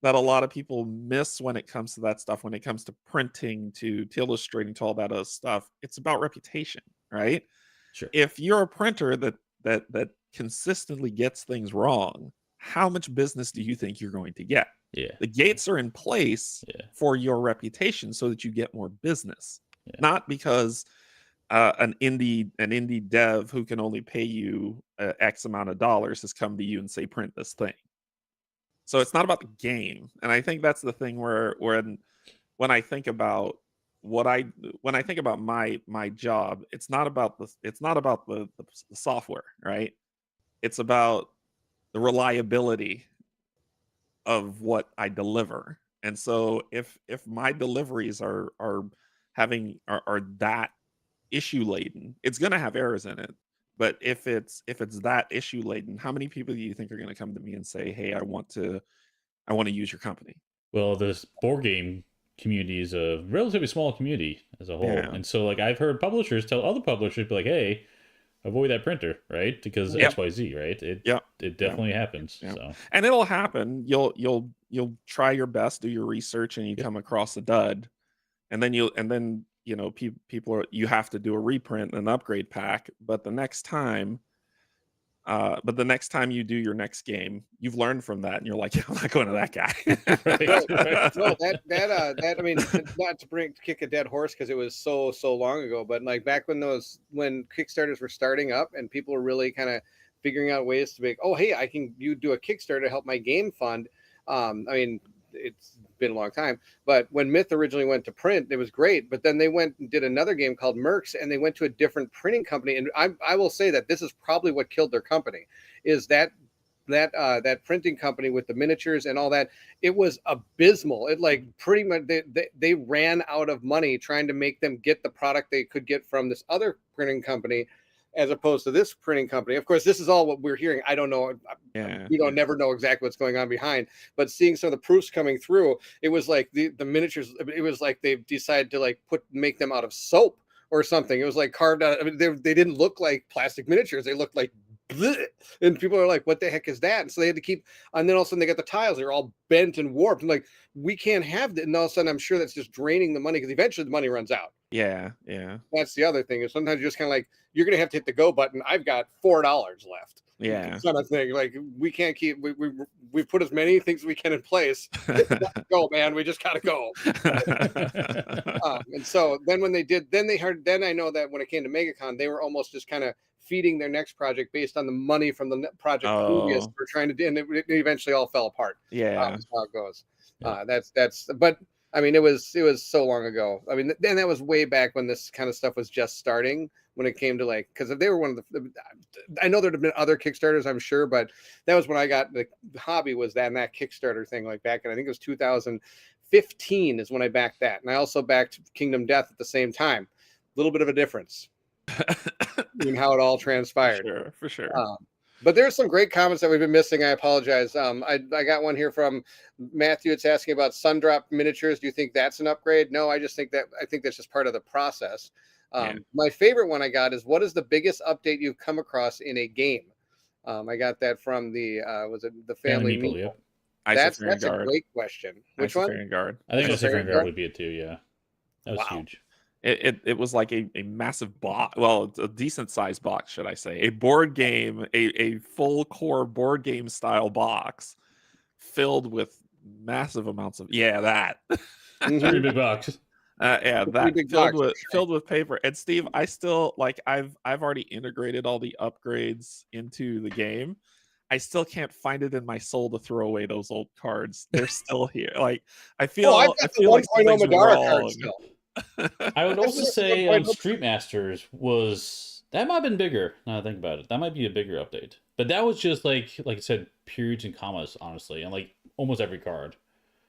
a lot of people miss when it comes to that stuff. When it comes to printing, to illustrating, to all that other stuff, it's about reputation, right? Sure. If you're a printer that consistently gets things wrong, how much business do you think you're going to get? Yeah. The gates are in place Yeah. for your reputation so that you get more business, Yeah. not because an indie dev who can only pay you X amount of dollars has come to you and say print this thing. So it's not about the game, and I think that's the thing where when I think about what I when I think about my job, it's not about the software, right? It's about the reliability of what I deliver. And so if my deliveries are that issue laden, it's going to have errors in it. But if it's that issue laden, how many people do you think are going to come to me and say, "Hey, I want to use your company"? Well, this board game community is a relatively small community as a whole, Yeah. and so like I've heard publishers tell other publishers, be like, "Hey, avoid that printer," right? Because Yep. XYZ, right? It Yep. it Yep. definitely happens. Yep. So And it'll happen. You'll try your best, do your research, and you yep. come across a dud, and then people you have to do a reprint and an upgrade pack. But the next time you do your next game, you've learned from that, and you're like, I'm not going to that Right, right. No, that I mean, not to kick a dead horse because it was so long ago, but like back when Kickstarters were starting up and people were really kind of figuring out ways to make, oh hey, you do a Kickstarter to help my game fund. I mean, it's been a long time, but when Myth originally went to print, it was great. But then they went and did another game called Mercs, and they went to a different printing company. And I will say that this is probably what killed their company, is that printing company with the miniatures and all that. It was abysmal. It like pretty much they ran out of money trying to make them get the product they could get from this other printing company as opposed to this printing company. Of course, this is all what we're hearing. I don't know. Yeah. We don't never know exactly what's going on behind, but seeing some of the proofs coming through, it was like the miniatures. It was like they decided to like make them out of soap or something. It was like carved out. I mean, they didn't look like plastic miniatures. They looked like bleh. And people are like, what the heck is that? And so they had to keep, and then all of a sudden they got the tiles, they're all bent and warped. And like, we can't have that. And all of a sudden I'm sure that's just draining the money because eventually the money runs out. Yeah. Yeah. That's the other thing, is sometimes you're just kind of like, you're going to have to hit the go button. I've got $4 left. Yeah. Kind of thing. Like, we can't keep, we've put as many things we can in place. Go, man. We just got to go. And so then when they did, then I know that when it came to MegaCon, they were almost just kind of feeding their next project based on the money from the project previous Oh. for trying to do, and it eventually all fell apart. Yeah. That's how it goes. Yeah. But I mean, it was so long ago. I mean, then that was way back when this kind of stuff was just starting. When it came to like, because they were one of the, I know there'd have been other Kickstarters, I'm sure, but that was when I got the hobby, was that Kickstarter thing, like back in, I think it was 2015 is when I backed that, and I also backed Kingdom Death at the same time. A little bit of a difference in how it all transpired. For sure. But there's some great comments that we've been missing. I apologize. I got one here from Matthew. It's asking about Sundrop miniatures. Do you think that's an upgrade? No, I think that's just part of the process. My favorite one I got is, what is the biggest update you've come across in a game? I got that from the was it the Family Meeple, Meeple? yep. That's a great question. Which one? Guard. I think Isofarian Isofarian Guard? Guard would be it too. Yeah, that was Wow. huge. It was like a massive box. Well, it's a decent sized box, should I say? A board game, a full core board game style box filled with massive amounts of that. Pretty big box. That big filled box, with for sure. filled with paper. And Steve, I still like I've already integrated all the upgrades into the game. I still can't find it in my soul to throw away those old cards. They're still here. Like I feel I've got the like 1.0 something's Madara wrong. card still. I would also say 1.0 Street Masters that might have been bigger. Now I think about it, that might be a bigger update. But that was just like I said, periods and commas, honestly, and like almost every card.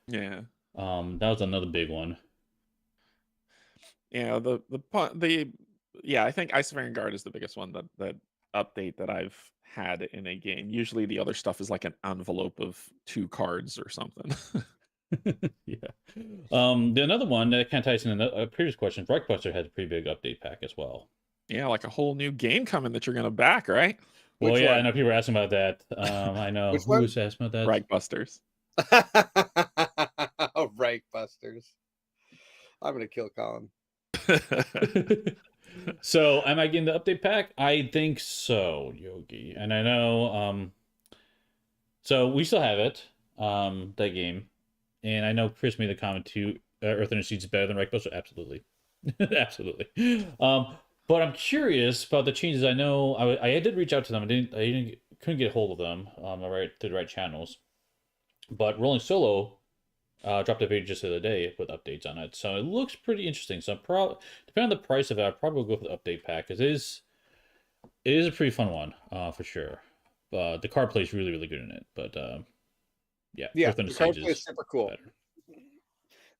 Yeah. That was another big one. Yeah, the Yeah, I think Ice Guard is the biggest one that update that I've had in a game. Usually the other stuff is like an envelope of 2 cards or something. Yeah. Another one that kind of ties in a previous question. Breakbuster had a pretty big update pack as well. Yeah, like a whole new game coming that you're gonna back, right? Well, Which yeah, I one? know people were asking about that. I know Which who one? was asking about Breakbusters. Oh, right, Busters. I'm gonna kill Colin. that. So, am I getting the update pack? I think so, Yogi. And I know, so we still have it, that game. And I know Chris made the comment too. Earth Under Siege is better than Breakbuster. Absolutely, absolutely. But I'm curious about the changes. I know I did reach out to them. Couldn't get a hold of them. Through the right channels. But Rolling Solo dropped a video just the other day with updates on it, so it looks pretty interesting. So depending on the price of it, I'll probably go for the update pack because it is a pretty fun one, for sure. The card play is really really good in it. But yeah, Yeah, Earth Under the card Siege play is is super cool.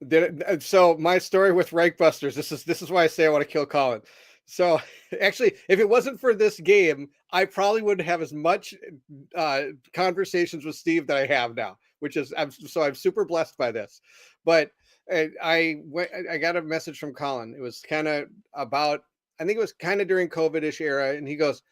better. So my story with Reichbusters, this is why I say I want to kill Colin. So actually, if it wasn't for this game, I probably wouldn't have as much conversations with Steve that I have now, which is I'm super blessed by this. But I got a message from Colin. It was kind of about, I think it was kind of during COVID-ish era, and he goes,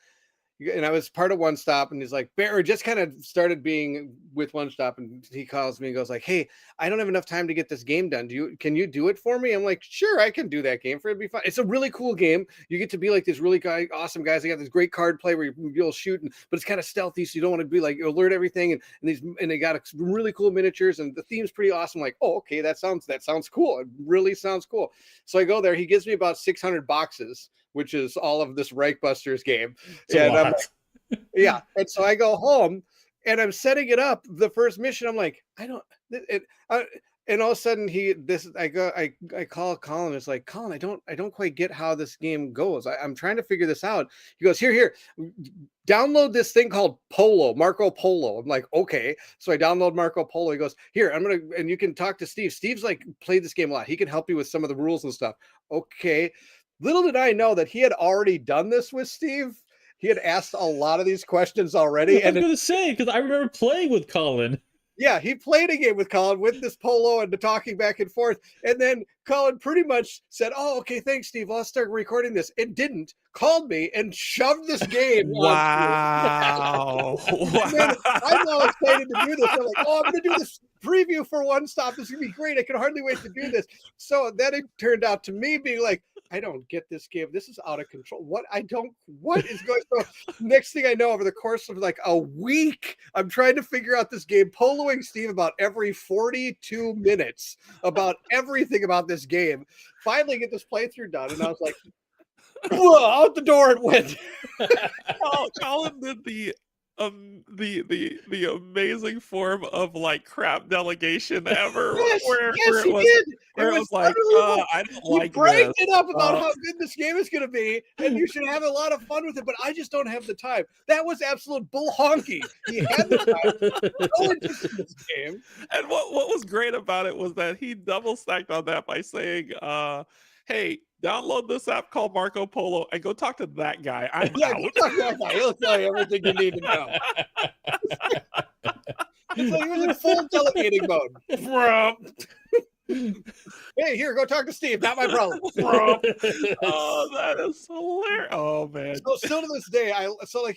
and I was part of One Stop, and he's like, Bear just kind of started being with One Stop, and he calls me and goes like, hey, I don't have enough time to get this game done. Can you do it for me? I'm like, sure, I can do that game for it. It'd be fun. It's a really cool game. You get to be like these really awesome guys. They got this great card play where you'll shoot, but it's kind of stealthy, so you don't want to be like alert everything. And they got really cool miniatures, and the theme's pretty awesome. Like, oh, okay, that sounds cool. It really sounds cool. So I go there. He gives me about 600 boxes, which is all of this Reichbusters game. And I'm like, yeah. And so I go home and I'm setting it up. The first mission, I'm like, and all of a sudden I call Colin. It's like, Colin, I don't quite get how this game goes. I'm trying to figure this out. He goes, here, download this thing called Marco Polo. I'm like, okay. So I download Marco Polo. He goes, here, and you can talk to Steve. Steve's like played this game a lot. He can help you with some of the rules and stuff. Okay. Little did I know that he had already done this with Steve. He had asked a lot of these questions already. I was going to say, because I remember playing with Colin. Yeah, he played a game with Colin with this Polo and the talking back and forth. And then Colin pretty much said, oh, okay, thanks, Steve. I'll start recording this. And didn't. Called me and shoved this game. Wow. And then I'm all excited to do this. I'm like, oh, I'm going to do this preview for One Stop. This is going to be great. I can hardly wait to do this. So then it turned out to me being like, I don't get this game. This is out of control. What is going on? Next thing I know, over the course of like a week, I'm trying to figure out this game, poloing Steve about every 42 minutes about everything about this game. Finally get this playthrough done. And I was like, whoa, out the door it went. Colin did the amazing form of like crap delegation ever. Yes, where he it did. Where it was like, I don't he like bragged this. it up about how good this game is going to be, and you should have a lot of fun with it, but I just don't have the time. That was absolute bull honky. He had the time. No interest in this game. And what was great about it was that he double stacked on that by saying, hey, download this app called Marco Polo and go talk to that guy. I'm out. Talk to that guy. He'll tell you everything you need to know. It's like he was in full delegating mode. Hey, here, go talk to Steve. Not my problem. Oh, that is hilarious. Oh man. So still to this day,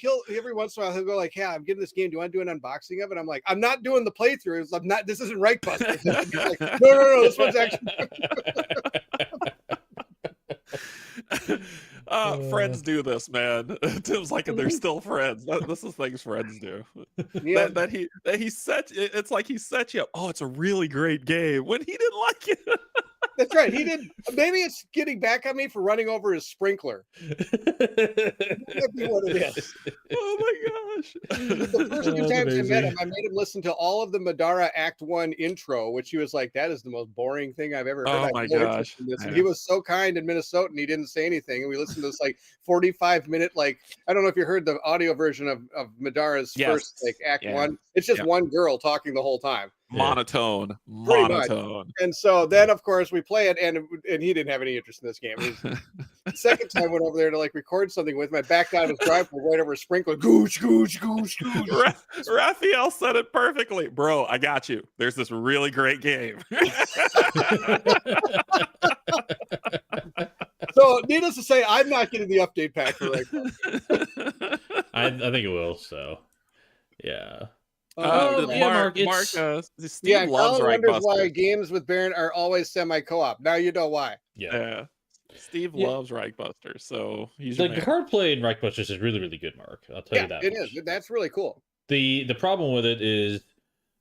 he'll every once in a while he'll go like, yeah, I'm getting this game. Do you want to do an unboxing of it? I'm like, I'm not doing the playthroughs. I'm not, this isn't Reichbusters. Like, no, this one's actually friends do this, man. Tim's like, and they're still friends. This is things friends do. Yeah. That he set. It's like he set you up. Oh, it's a really great game when he didn't like it. That's right. He did. Maybe it's getting back on me for running over his sprinkler. That might be what it is. Oh my gosh! The first few times I met him, I made him listen to all of the Madara Act 1 intro, which he was like, "That is the most boring thing I've ever heard." Oh my gosh! And he was so kind in Minnesota, and he didn't say anything. And we listened to this like 45-minute, like I don't know if you heard the audio version of Madara's first like Act 1. It's just one girl talking the whole time. Monotone. And so then, of course, we play it, and he didn't have any interest in this game. The second time I went over there to like record something with him, I backed out of his driveway right over a sprinkler. Gooch, gooch, gooch, gooch. Raphael said it perfectly. Bro, I got you. There's this really great game. So, needless to say, I'm not getting the update pack for right now. I think it will. So, yeah. Mark, Steve loves Colin wonders why Reichbusters. games with Bairnt are always semi-co-op. Now you know why. Yeah. Steve loves Reichbusters, so he's the card play in Reichbusters is really, really good, Mark. I'll tell you that. It is. That's really cool. The problem with it is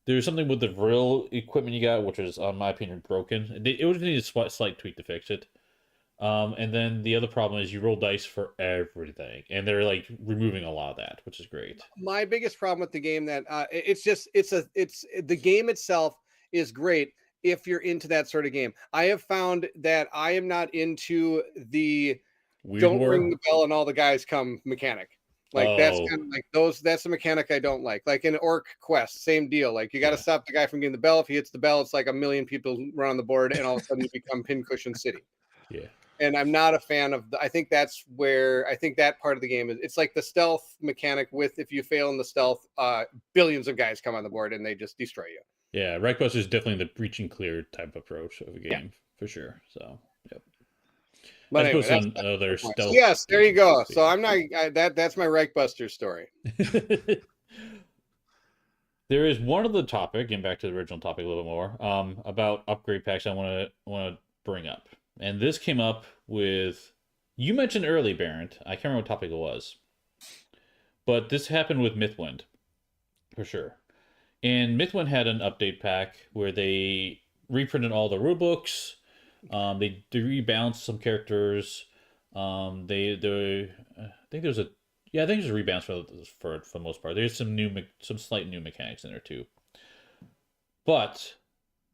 there's something with the real equipment you got, which is, in my opinion, broken. It would need a slight tweak to fix it. And then the other problem is you roll dice for everything, and they're like removing a lot of that, which is great. My biggest problem with the game that the game itself is great if you're into that sort of game. I have found that I am not into the don't ring the bell and all the guys come mechanic. Like that's kind of like that's a mechanic I don't like. Like in Orc Quest, same deal. Like you got to stop the guy from getting the bell. If he hits the bell, it's like a million people run on the board, and all of a sudden you become Pincushion City. Yeah. And I'm not a fan of I think that's where I think that part of the game is. It's like the stealth mechanic with if you fail in the stealth, billions of guys come on the board and they just destroy you. Yeah, Reichbusters is definitely the breach and clear type approach of a game for sure. So, yep. But anyway, stealth. Yes, there you go. So I'm not that's my Reichbuster story. There is one other topic, getting back to the original topic a little more, about upgrade packs I want to bring up. And this came up with, you mentioned early, Bairnt. I can't remember what topic it was. But this happened with Mythwind, for sure. And Mythwind had an update pack where they reprinted all the rulebooks. They rebalanced some characters. I think there's a rebalance for the most part. There's some slight new mechanics in there too. But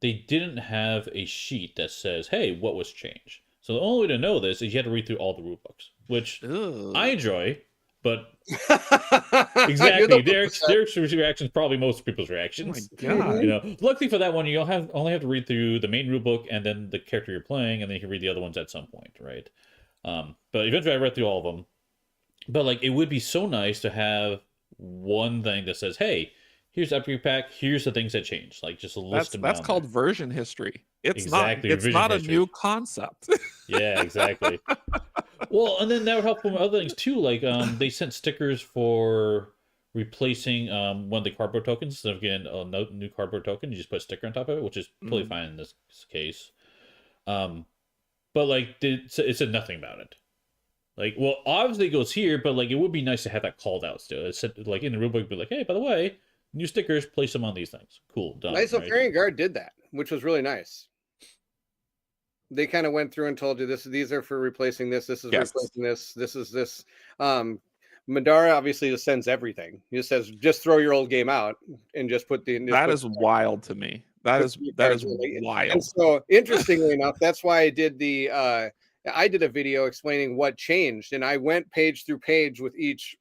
they didn't have a sheet that says, hey, what was changed? So the only way to know this is you had to read through all the rule books, which I enjoy, but exactly. Derrick's reaction is probably most people's reactions. Oh my God. Luckily for that one, you only have to read through the main rule book and then the character you're playing, and then you can read the other ones at some point, right? But eventually I read through all of them. But like, it would be so nice to have one thing that says, hey, here's the upgrade pack. Here's the things that changed. Like just a list of that's called version history. It's not a new concept. Yeah, exactly. Well, and then that would help with other things too. Like they sent stickers for replacing one of the cardboard tokens. Instead of getting a new cardboard token, you just put a sticker on top of it, which is totally fine in this case. But like it said nothing about it. Like, well, obviously it goes here, but like it would be nice to have that called out still. It said like in the rulebook, be like, hey, by the way, new stickers, place them on these things. Cool, done. Nice Variant Guard did that, which was really nice. They kind of went through and told you these are for replacing this. This is replacing this. This is this. Madara obviously just sends everything. He just says, just throw your old game out and just put the. That is wild to me. That is wild. And so interestingly enough, that's why I did a video explaining what changed, and I went page through page with each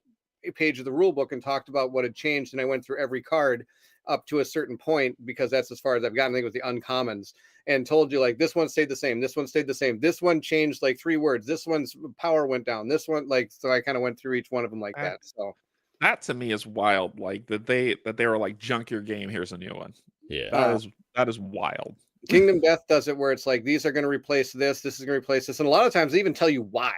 page of the rule book and talked about what had changed, and I went through every card up to a certain point because that's as far as I've gotten. I think with the uncommons, and told you like this one stayed the same, this one stayed the same, this one changed like 3 words, this one's power went down, this one like, so I kind of went through each one of them like that. So that to me is wild. Like that they were like, junk your game, here's a new one. Yeah, that is wild. Kingdom Death does it where it's like these are going to replace this is going to replace this, and a lot of times they even tell you why.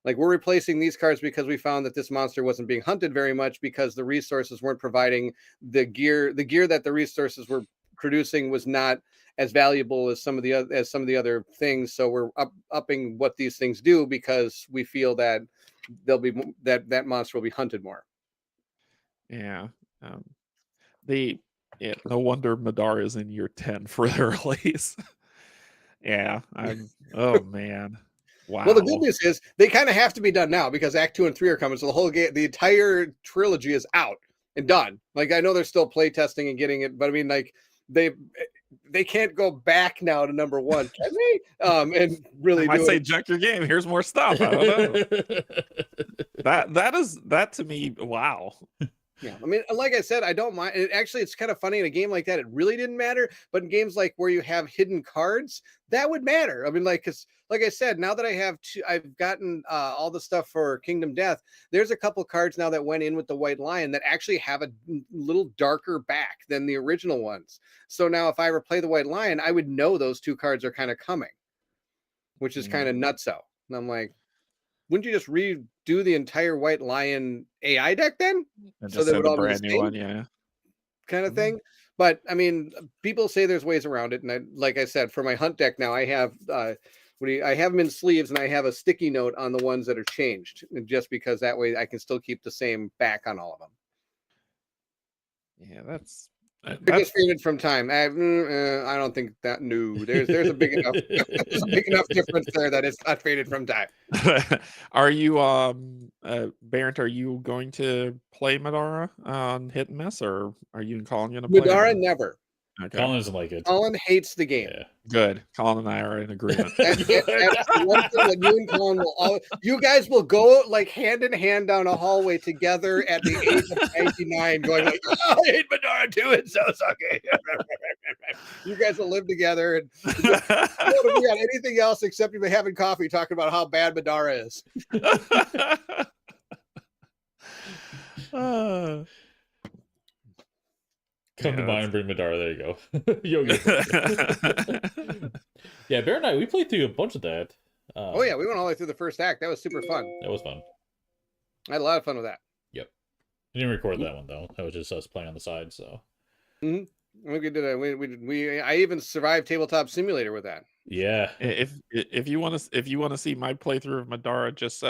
Like, we're replacing these cards because we found that this monster wasn't being hunted very much because the resources weren't providing the gear that the resources were producing was not as valuable as some of the other things. So we're upping what these things do because we feel that they'll be that monster will be hunted more. Yeah. No wonder Madara is in year 10 for their release. Yeah. Oh man. Wow. Well, the good news is they kind of have to be done now because Act 2 and 3 are coming. So the whole game, the entire trilogy is out and done. Like, I know they're still play testing and getting it, but I mean, like they can't go back now to number 1, can they? And really, I say junk your game. Here's more stuff. I don't know. that to me, wow. Yeah, I mean, like I said, I don't mind. Actually, it's kind of funny in a game like that. It really didn't matter, but in games like where you have hidden cards, that would matter. I mean, like, because like I said, now that I've gotten all the stuff for Kingdom Death. There's a couple cards now that went in with the White Lion that actually have a little darker back than the original ones. So now, if I ever play the White Lion, I would know those two cards are kind of coming, which is kind of nutso. And I'm like, wouldn't you just redo the entire White Lion AI deck then? And So just they send would a all be the brand new same one, yeah. kind of thing. But I mean, people say there's ways around it, and like I said, for my hunt deck now, I have I have them in sleeves, and I have a sticky note on the ones that are changed, just because that way I can still keep the same back on all of them. Yeah, that's They're just faded from time. I don't think that. No, there's a big enough there's a big enough difference there that it's not faded from time. Are you Bairnt, are you going to play Madara on Hit and Miss, or are you and Colin gonna play? Madara never. Okay. Colin doesn't like it. Colin hates the game. Yeah. Good. Colin and I are in agreement. That's the one thing that you and Colin will always, you guys will go like hand in hand down a hallway together at the age of 99 going like, oh, I hate Madara too, it's so sucky. You guys will live together and you don't agree on anything else except you've been having coffee talking about how bad Madara is. Come to mind and bring Madara. There you go. Yeah, Bear and I, we played through a bunch of that. Oh yeah, we went all the way through the first act. That was super fun. That was fun. I had a lot of fun with that. Yep. I didn't record that one though. That was just us playing on the side. So. We did I even survived Tabletop Simulator with that. Yeah. If you want to see my playthrough of Madara, just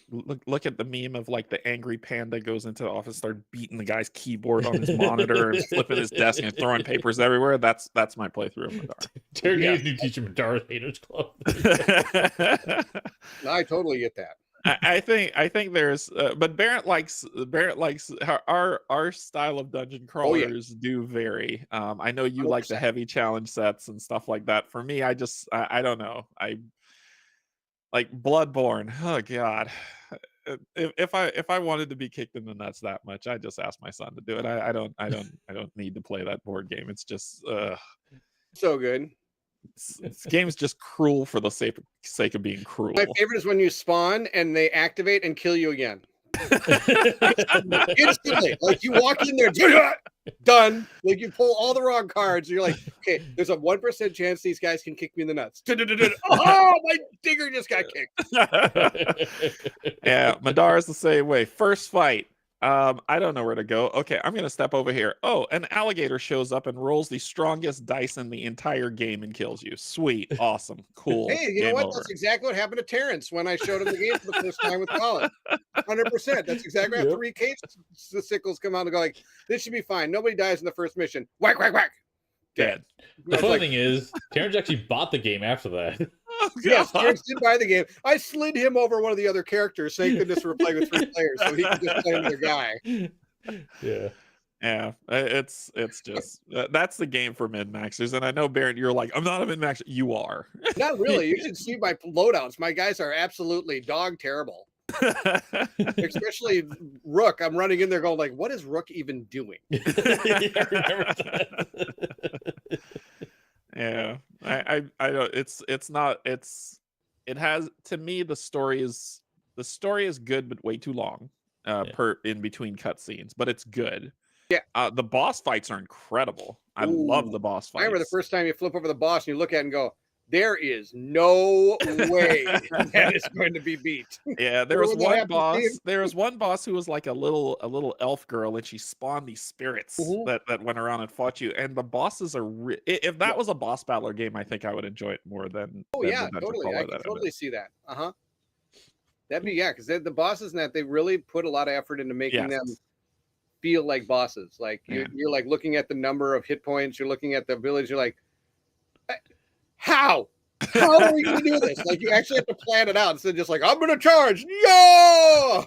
look at the meme of like the angry panda goes into the office, start beating the guy's keyboard on his monitor and flipping his desk and throwing papers everywhere. That's my playthrough of Madara. Derrick needs new teacher Madara Haters Club. I totally get that. I think there's but Bairnt likes our style of dungeon crawlers do vary. I know you 100%. like the heavy challenge sets and stuff like that. For me, I don't know. I like Bloodborne. Oh god. If I wanted to be kicked in the nuts that much, I just ask my son to do it. I don't need to play that board game. It's just so good. This game's just cruel for the sake of being cruel. My favorite is when you spawn and they activate and kill you again. Instantly. Like you walk in there, done. Like you pull all the wrong cards. You're like, okay, there's a 1% chance these guys can kick me in the nuts. Oh, my digger just got kicked. Yeah, Madara's the same way. First fight. I don't know where to go. Okay, I'm gonna step over here. Oh, an alligator shows up and rolls the strongest dice in the entire game and kills you. Sweet, awesome, cool. Hey, you know what? That's exactly what happened to Terrence when I showed him the game for the first time with Colin. 100%. That's exactly how 3 case the sickles come out and go like, this should be fine. Nobody dies in the first mission. Whack, whack, whack. Dead. The funny thing is, Terrence actually bought the game after that. Oh, yes, Terrence did buy the game. I slid him over one of the other characters. Thank goodness we're playing with 3 players, so he could just play another guy. Yeah. It's just that's the game for min maxers. And I know Bairnt, you're like, I'm not a min maxer. You are. Not really. You should see my loadouts. My guys are absolutely dog terrible. Especially Rook. I'm running in there going like, what is Rook even doing? I remember that. Yeah, I don't. It has, to me, the story is good, but way too long. In between cutscenes, but it's good. Yeah. The boss fights are incredible. I love the boss fights. I remember the first time you flip over the boss and you look at it and go, there is no way that is going to be beat. Yeah, there was one boss. There was one boss who was like a little elf girl, and she spawned these spirits that went around and fought you. And the bosses are if that was a boss battler game, I think I would enjoy it more than. Oh yeah, totally. I can totally see that. That'd be because the bosses in that, they really put a lot of effort into making them feel like bosses. Like you're like looking at the number of hit points, you're looking at the village, you're like, how are we going to do this? Like you actually have to plan it out instead of just like, I'm going to charge. Yo!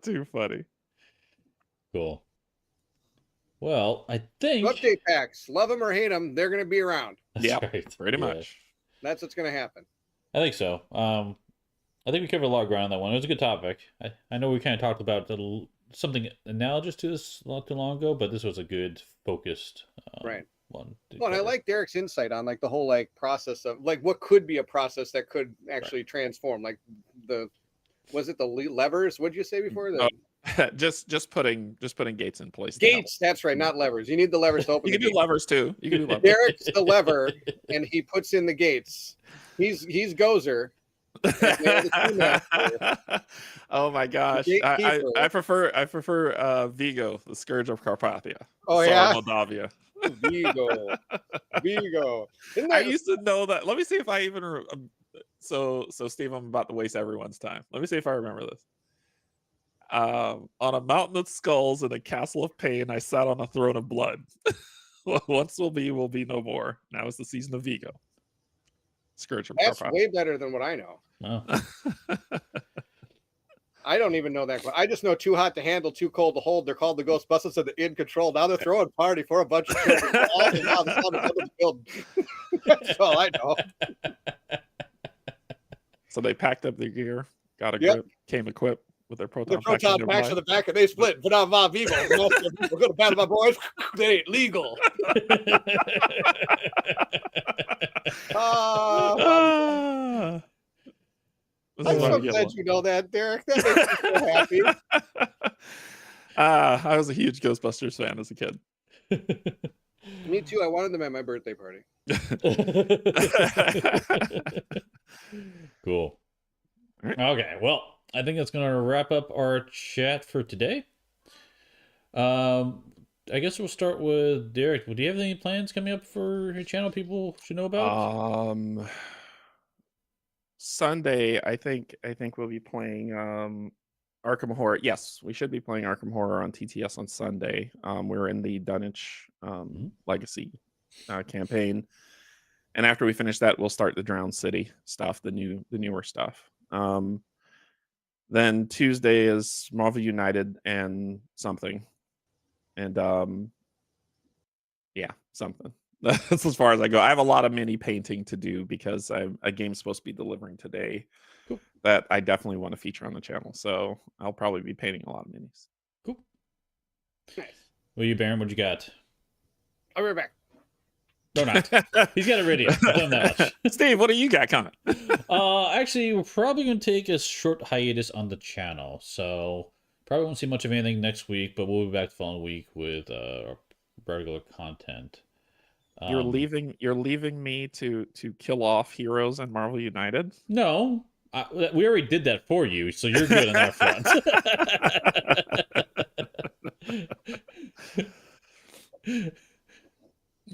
Too funny. Cool. Well, I think update packs, love them or hate them, they're going to be around. Yeah, right. Pretty much. That's what's going to happen. I think so. I think we covered a lot of ground on that one. It was a good topic. I know we kind of talked about something analogous to this not too long ago, but this was a good focused Right. one. Well, and I like Derrick's insight on like the whole like process of like what could be a process that could actually transform. Like was it the levers? What'd you say before? The just putting gates in place. gates. That's right, not levers. You need the levers to open. You can do levers too. You can do levers. Derrick's the lever, and he puts in the gates. He's Gozer. Oh my gosh, I prefer Vigo, the Scourge of Carpathia. Oh yeah, Moldavia. Vigo. I used to know that. Let me see if I even. So Steve, I'm about to waste everyone's time. Let me see if I remember this. On a mountain of skulls in a castle of pain, I sat on a throne of blood. Once will be no more. Now is the season of Vigo. Scourge of That's Carpathia. way better than what I know. Oh. I don't even know that. I just know too hot to handle, too cold to hold. They're called the Ghostbusters of the In Control. Now they're throwing a party for a bunch of children. That's all I know. So they packed up their gear, got a grip, came equipped with their proton packs on the back, and they split. But I'm Vivo. We're going to battle my boys. They ain't legal. I'm so glad you know that, Derrick. That makes me so happy. I was a huge Ghostbusters fan as a kid. Me too. I wanted them at my birthday party. Cool. Okay, well, I think that's going to wrap up our chat for today. I guess we'll start with Derrick. Do you have any plans coming up for your channel people should know about? Sunday, I think we'll be playing Arkham Horror. Yes, we should be playing Arkham Horror on TTS on Sunday. We're in the Dunwich Legacy campaign, and after we finish that, we'll start the Drowned City stuff, the newer stuff. Then Tuesday is Marvel United and something, and yeah, something. That's as far as I go. I have a lot of mini painting to do because a game's supposed to be delivering today. Cool. That I definitely want to feature on the channel. So I'll probably be painting a lot of minis. Cool. Nice. Well, you, Bairnt, what you got? I'll be right back. No, not. He's got it ready. I've done that much. Steve, what do you got coming? Actually, we're probably going to take a short hiatus on the channel. So probably won't see much of anything next week, but we'll be back the following week with regular content. You're leaving me to kill off heroes and Marvel United? No, we already did that for you, so you're good on that front.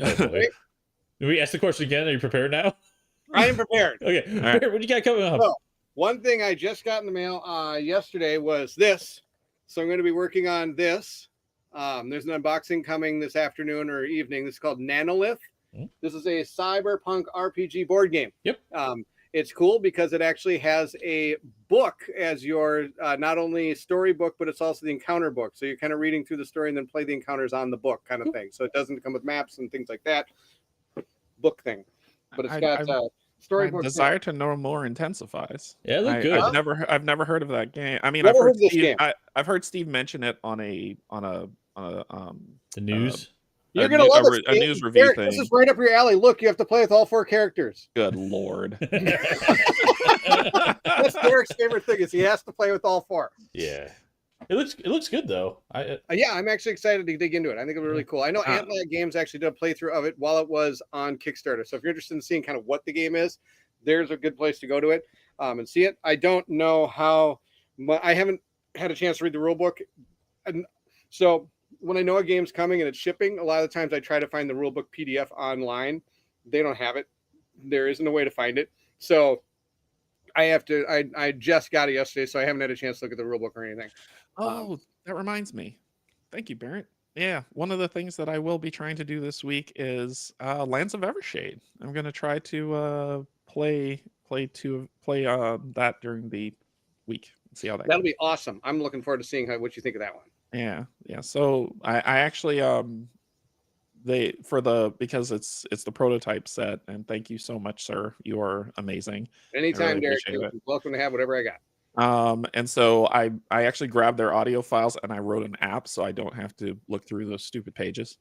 Oh, boy. Did we ask the question again? Are you prepared now? I am prepared. Okay, right. What do you got coming up? So, one thing I just got in the mail yesterday was this. So I'm going to be working on this. There's an unboxing coming this afternoon or evening. This is called Nanolith. This is a cyberpunk RPG board game. Yep. It's cool because it actually has a book as your not only storybook, but it's also the encounter book. So you're kind of reading through the story and then play the encounters on the book kind of thing. So it doesn't come with maps and things like that. Book thing. But it's got storybook. Desire to know more intensifies. Yeah, look good. I've never heard of that game. I mean, I've heard Steve mention it on the news. You're gonna love a news review Derrick, thing. This is right up your alley. Look, you have to play with all 4 characters. Good Lord. That's Derrick's favorite thing is he has to play with all 4. Yeah. It looks good though. Yeah, I'm actually excited to dig into it. I think it'll be really cool. I know Antlight Games actually did a playthrough of it while it was on Kickstarter. So if you're interested in seeing kind of what the game is, there's a good place to go to it and see it. I don't know how. I haven't had a chance to read the rule book, and so when I know a game's coming and it's shipping, a lot of the times I try to find the rulebook PDF online. They don't have it. There isn't a way to find it. So I have to, I just got it yesterday, so I haven't had a chance to look at the rulebook or anything. Oh, that reminds me. Thank you, Bairnt. Yeah, one of the things that I will be trying to do this week is Lands of Evershade. I'm going to try to play that during the week. See how that'll be awesome. I'm looking forward to seeing what you think of that one. Yeah. So I actually because it's the prototype set, and thank you so much, sir. You are amazing. Anytime, Derrick. Welcome to have whatever I got. And so I actually grabbed their audio files and I wrote an app so I don't have to look through those stupid pages.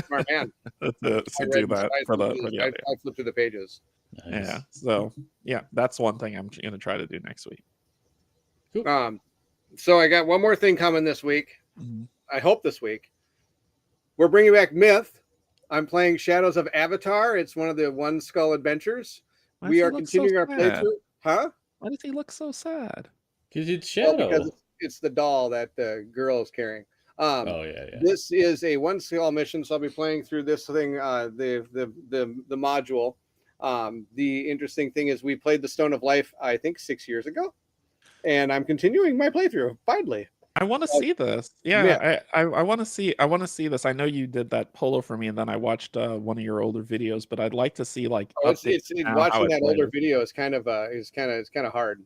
Smart man. to do that for the audio. I flipped through the pages. Nice. Yeah. So yeah, that's one thing I'm gonna try to do next week. Cool. So I got one more thing coming this week. Mm-hmm. I hope this week. We're bringing back Myth. I'm playing Shadows of Avatar. It's one of the One Skull adventures. We are continuing our playthrough. Huh? Why does he look so sad? Because it's Shadow. Well, because it's the doll that the girl is carrying. Oh yeah. This is a One Skull mission, so I'll be playing through this thing, the module. The interesting thing is we played the Stone of Life, I think 6 years ago, and I'm continuing my playthrough. Finally, I want to see this. Yeah, I want to see. I want to see this. I know you did that polo for me, and then I watched one of your older videos. But I'd like to see like watching that older video is kind of hard.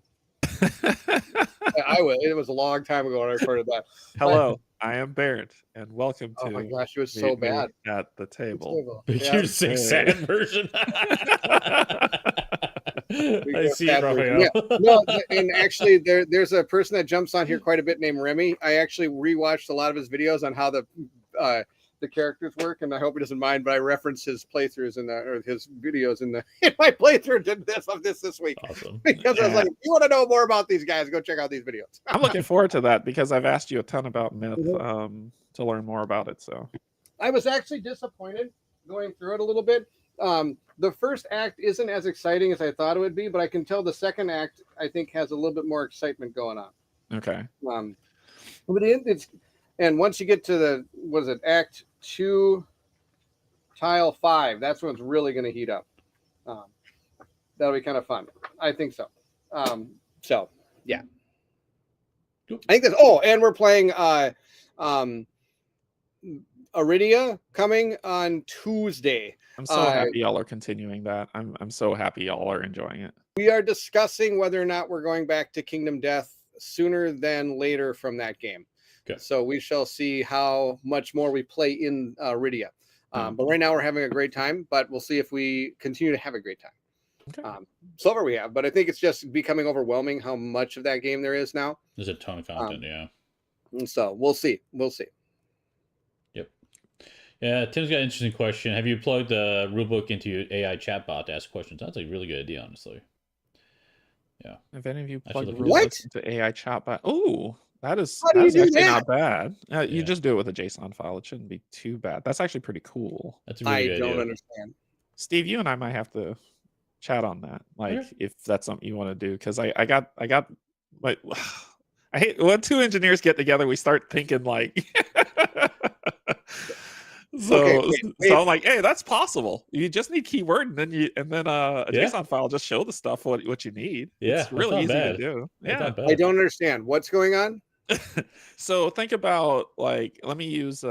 It was a long time ago when I recorded that. Hello, I am Bairnt, and welcome to. Oh my gosh, it was so bad at the table. You're sick sad version. I see it, Raphael. Yeah. No, and actually, there's a person that jumps on here quite a bit named Remy. I actually rewatched a lot of his videos on how the characters work, and I hope he doesn't mind. But I reference his playthroughs or his videos in my playthrough of this week. Awesome. Because I was like, if you want to know more about these guys, go check out these videos. I'm looking forward to that because I've asked you a ton about Myth to learn more about it. So I was actually disappointed going through it a little bit. The first act isn't as exciting as I thought it would be, but I can tell the second act I think has a little bit more excitement going on. Okay. But and once you get to Act 2, Tile 5, that's when it's really going to heat up. That'll be kind of fun. I think so. So yeah, I think that's. Oh, and we're playing Iridia coming on Tuesday. I'm so happy y'all are continuing that. I'm so happy y'all are enjoying it. We are discussing whether or not we're going back to Kingdom Death sooner than later from that game. Okay. So we shall see how much more we play in Iridia. But right now we're having a great time, but we'll see if we continue to have a great time. Okay. So far we have, but I think it's just becoming overwhelming how much of that game there is now. There's a ton of content, yeah. And so we'll see. Yep. Yeah, Tim's got an interesting question. Have you plugged the rulebook into your AI chatbot to ask questions? That's a really good idea, honestly. Yeah. Have any of you plugged the What? rulebooks into AI chatbot? Oh, that is How do you do actually that? not bad. You just do it with a JSON file. It shouldn't be too bad. That's actually pretty cool. That's a really good idea. I don't understand. Steve, you and I might have to chat on that, like if that's something you want to do, because I got like I hate when two engineers get together, we start thinking like so I'm like, hey, that's possible. You just need keyword and then a JSON file just show the stuff what you need. Yeah, it's really easy to do. Yeah, I don't understand what's going on. So think about like, let me use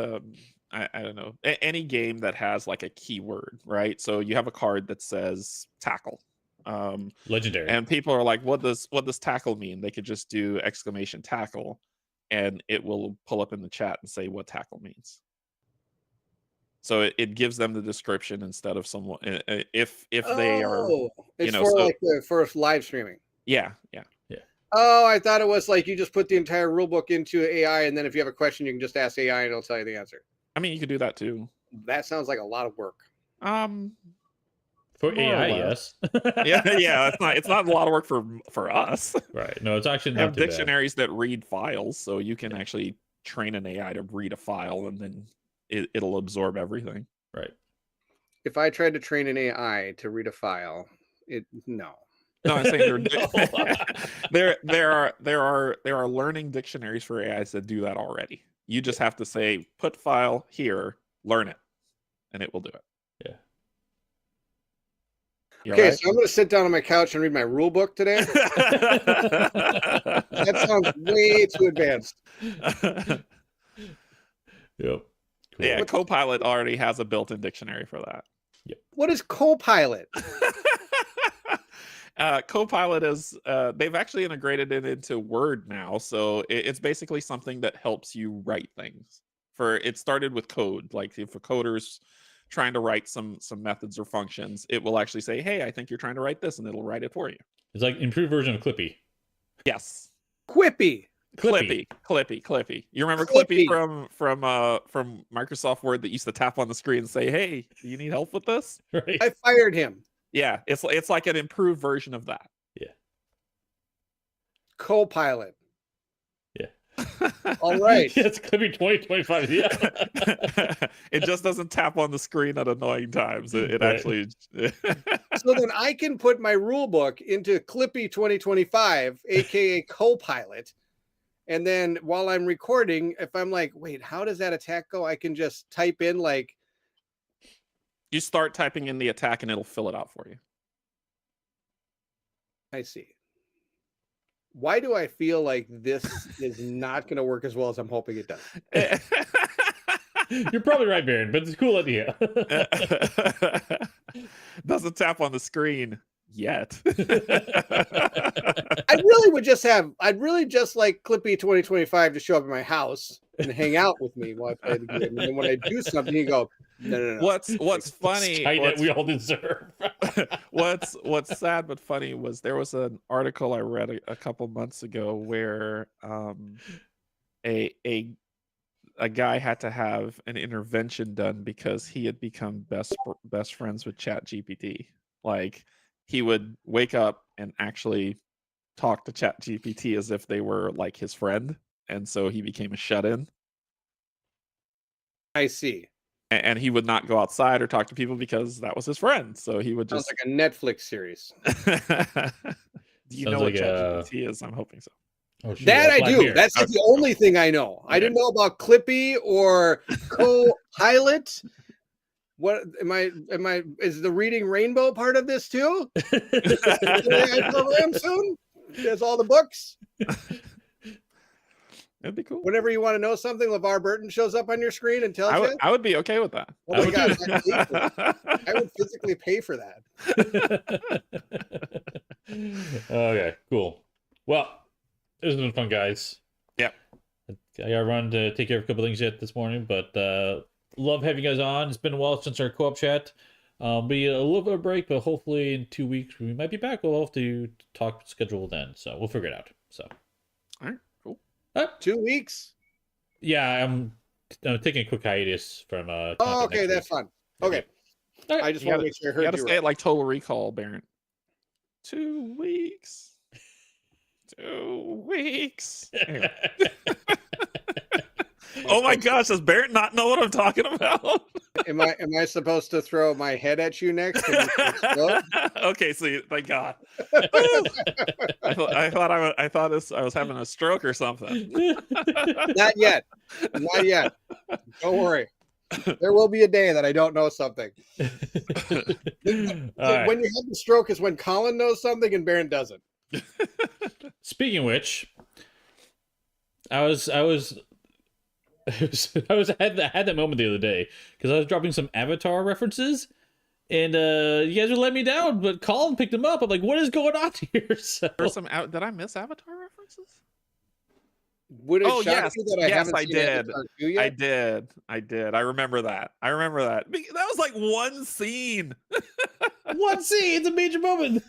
I don't know, any game that has like a keyword, right? So you have a card that says tackle, legendary, and people are like, what does tackle mean? They could just do exclamation tackle and it will pull up in the chat and say what tackle means. So it gives them the description instead of someone if they are, it's for for live streaming. Yeah. Oh, I thought it was like you just put the entire rulebook into AI, and then if you have a question, you can just ask AI, and it'll tell you the answer. I mean, you could do that too. That sounds like a lot of work. For AI, yes. yeah. It's not a lot of work for us. Right. No, it's actually not have too dictionaries that read files, so you can actually train an AI to read a file, and then it'll absorb everything. Right. If I tried to train an AI to read a file, no. No, I'm saying there are learning dictionaries for AIs that do that already. You just have to say put file here, learn it, and it will do it. Yeah. Okay, so I'm going to sit down on my couch and read my rule book today. That sounds way too advanced. Yep. Cool. Yeah, Copilot already has a built-in dictionary for that. Yep. What is Copilot? Copilot is they've actually integrated it into Word now, so it's basically something that helps you write things. It started with code, like if a coder's trying to write some methods or functions, it will actually say, hey, I think you're trying to write this, and it'll write it for you. It's like improved version of Clippy. Yes. Quippy. Clippy. You remember Clippy. Clippy from Microsoft Word that used to tap on the screen and say, "Hey, do you need help with this?" Right. I fired him. Yeah, it's like an improved version of that. Yeah. Co-pilot. Yeah. All right. Yeah, it's Clippy 2025. Yeah. It just doesn't tap on the screen at annoying times. It Right. actually. So then I can put my rule book into Clippy 2025, aka co-pilot. And then while I'm recording, if I'm like, wait, how does that attack go? I can just type in like, You start typing in the attack and it'll fill it out for you. I see. Why do I feel like this is not going to work as well as I'm hoping it does? You're probably right, Bairnt, but it's a cool idea. Doesn't tap on the screen yet. I'd really just like Clippy 2025 to show up at my house and hang out with me while I play the game. And then when I do something, you go, no. What's funny? Skynet we all deserve. What's sad but funny was there was an article I read a couple months ago where a guy had to have an intervention done because he had become best friends with ChatGPT. Like he would wake up and actually talk to ChatGPT as if they were like his friend, and so he became a shut-in. I see. And he would not go outside or talk to people because that was his friend. So he would Sounds just. like a Netflix series. Do you Sounds know what like ChatGPT is? I'm hoping so. Oh, shoot, That I Black do. Mirror. That's like the only thing I know. I didn't know about Clippy or co-pilot. What am I? Is the Reading Rainbow part of this too? AI program soon? There's all the books. That'd be cool. Whenever you want to know something, LeVar Burton shows up on your screen and tells you. I would be okay with that. Oh my God, I would physically pay for that. Okay, cool. Well, this has been fun, guys. Yep. I gotta run to take care of a couple things yet this morning, but love having you guys on. It's been a while since our co-op chat. Be a little bit of a break, but hopefully in 2 weeks we might be back. We'll have to talk schedule then, so we'll figure it out. So, all right, cool. 2 weeks. Yeah, I'm taking a quick hiatus from. Oh, okay, that's fun. Okay, Right. I just want to make sure I heard you. Got to you say right. it like Total Recall, Bairnt. 2 weeks. 2 weeks. Anyway. Oh my gosh, does Bairnt not know what I'm talking about? Am I supposed to throw my head at you next? Okay, so thank God. I thought I was having a stroke or something. Not yet. Don't worry. There will be a day that I don't know something. When you have the stroke is when Colin knows something and Bairnt doesn't. Speaking of which, I had that moment the other day because I was dropping some Avatar references, and you guys would let me down. But Colin picked them up. I'm like, what is going on here? So There's some did I miss Avatar references? Would it shock you that I haven't seen Avatar 2 yet? I did. I remember that. That was like one scene. one scene. It's a major moment.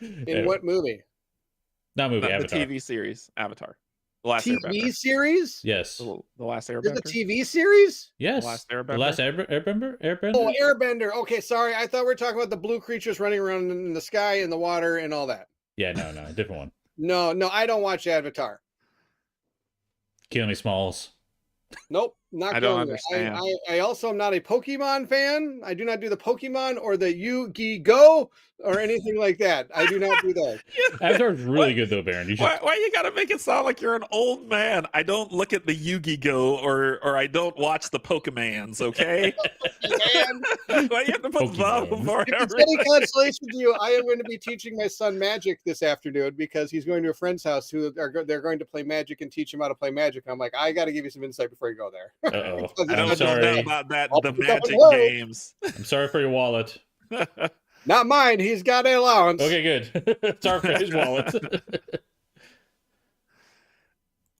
In what movie? Not movie. The Avatar. TV series Avatar. The Last TV Airbender. series? Yes. The Last Airbender. There's a TV series? Yes. The Last Airbender. The Last Airbender. Oh, Airbender. Okay, sorry. I thought we were talking about the blue creatures running around in the sky and the water and all that. Yeah, no, different one. No, I don't watch Avatar. Kill Me Smalls. Nope, not. I don't understand. I also am not a Pokemon fan. I do not do the Pokemon or the Yu-Gi-Go or anything like that. I do not do those. Avatar's really good though, Bairnt. You should... Why you gotta make it sound like you're an old man? I don't look at the Yu-Gi-Go or I don't watch the Pokemans, okay? Why you have to put the before If it's everything? any consolation to you, I am going to be teaching my son Magic this afternoon because he's going to a friend's house they're going to play Magic and teach him how to play Magic. I'm like, I got to give you some insight before you go there. Uh-oh. I don't know about that. I'll The pick up Magic and load. games. I'm sorry for your wallet. Not mine. He's got an allowance. Okay, good. Sorry for his wallet.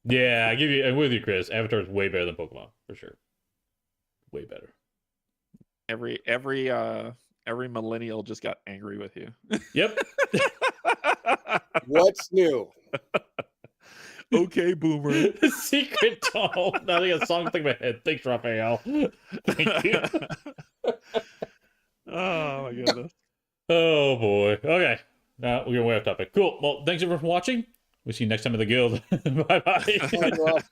Yeah, I'm with you, Chris. Avatar is way better than Pokemon, for sure. Way better. Every millennial just got angry with you. Yep. What's new? Okay, boomer. Secret tunnel. Now they got a song stuck in my head. Thanks, Raphael. Thank you. Oh my goodness. Oh boy. Okay. Now we're way off topic. Cool. Well, thanks everyone for watching. We'll see you next time in the guild. Bye bye. Bye, everyone.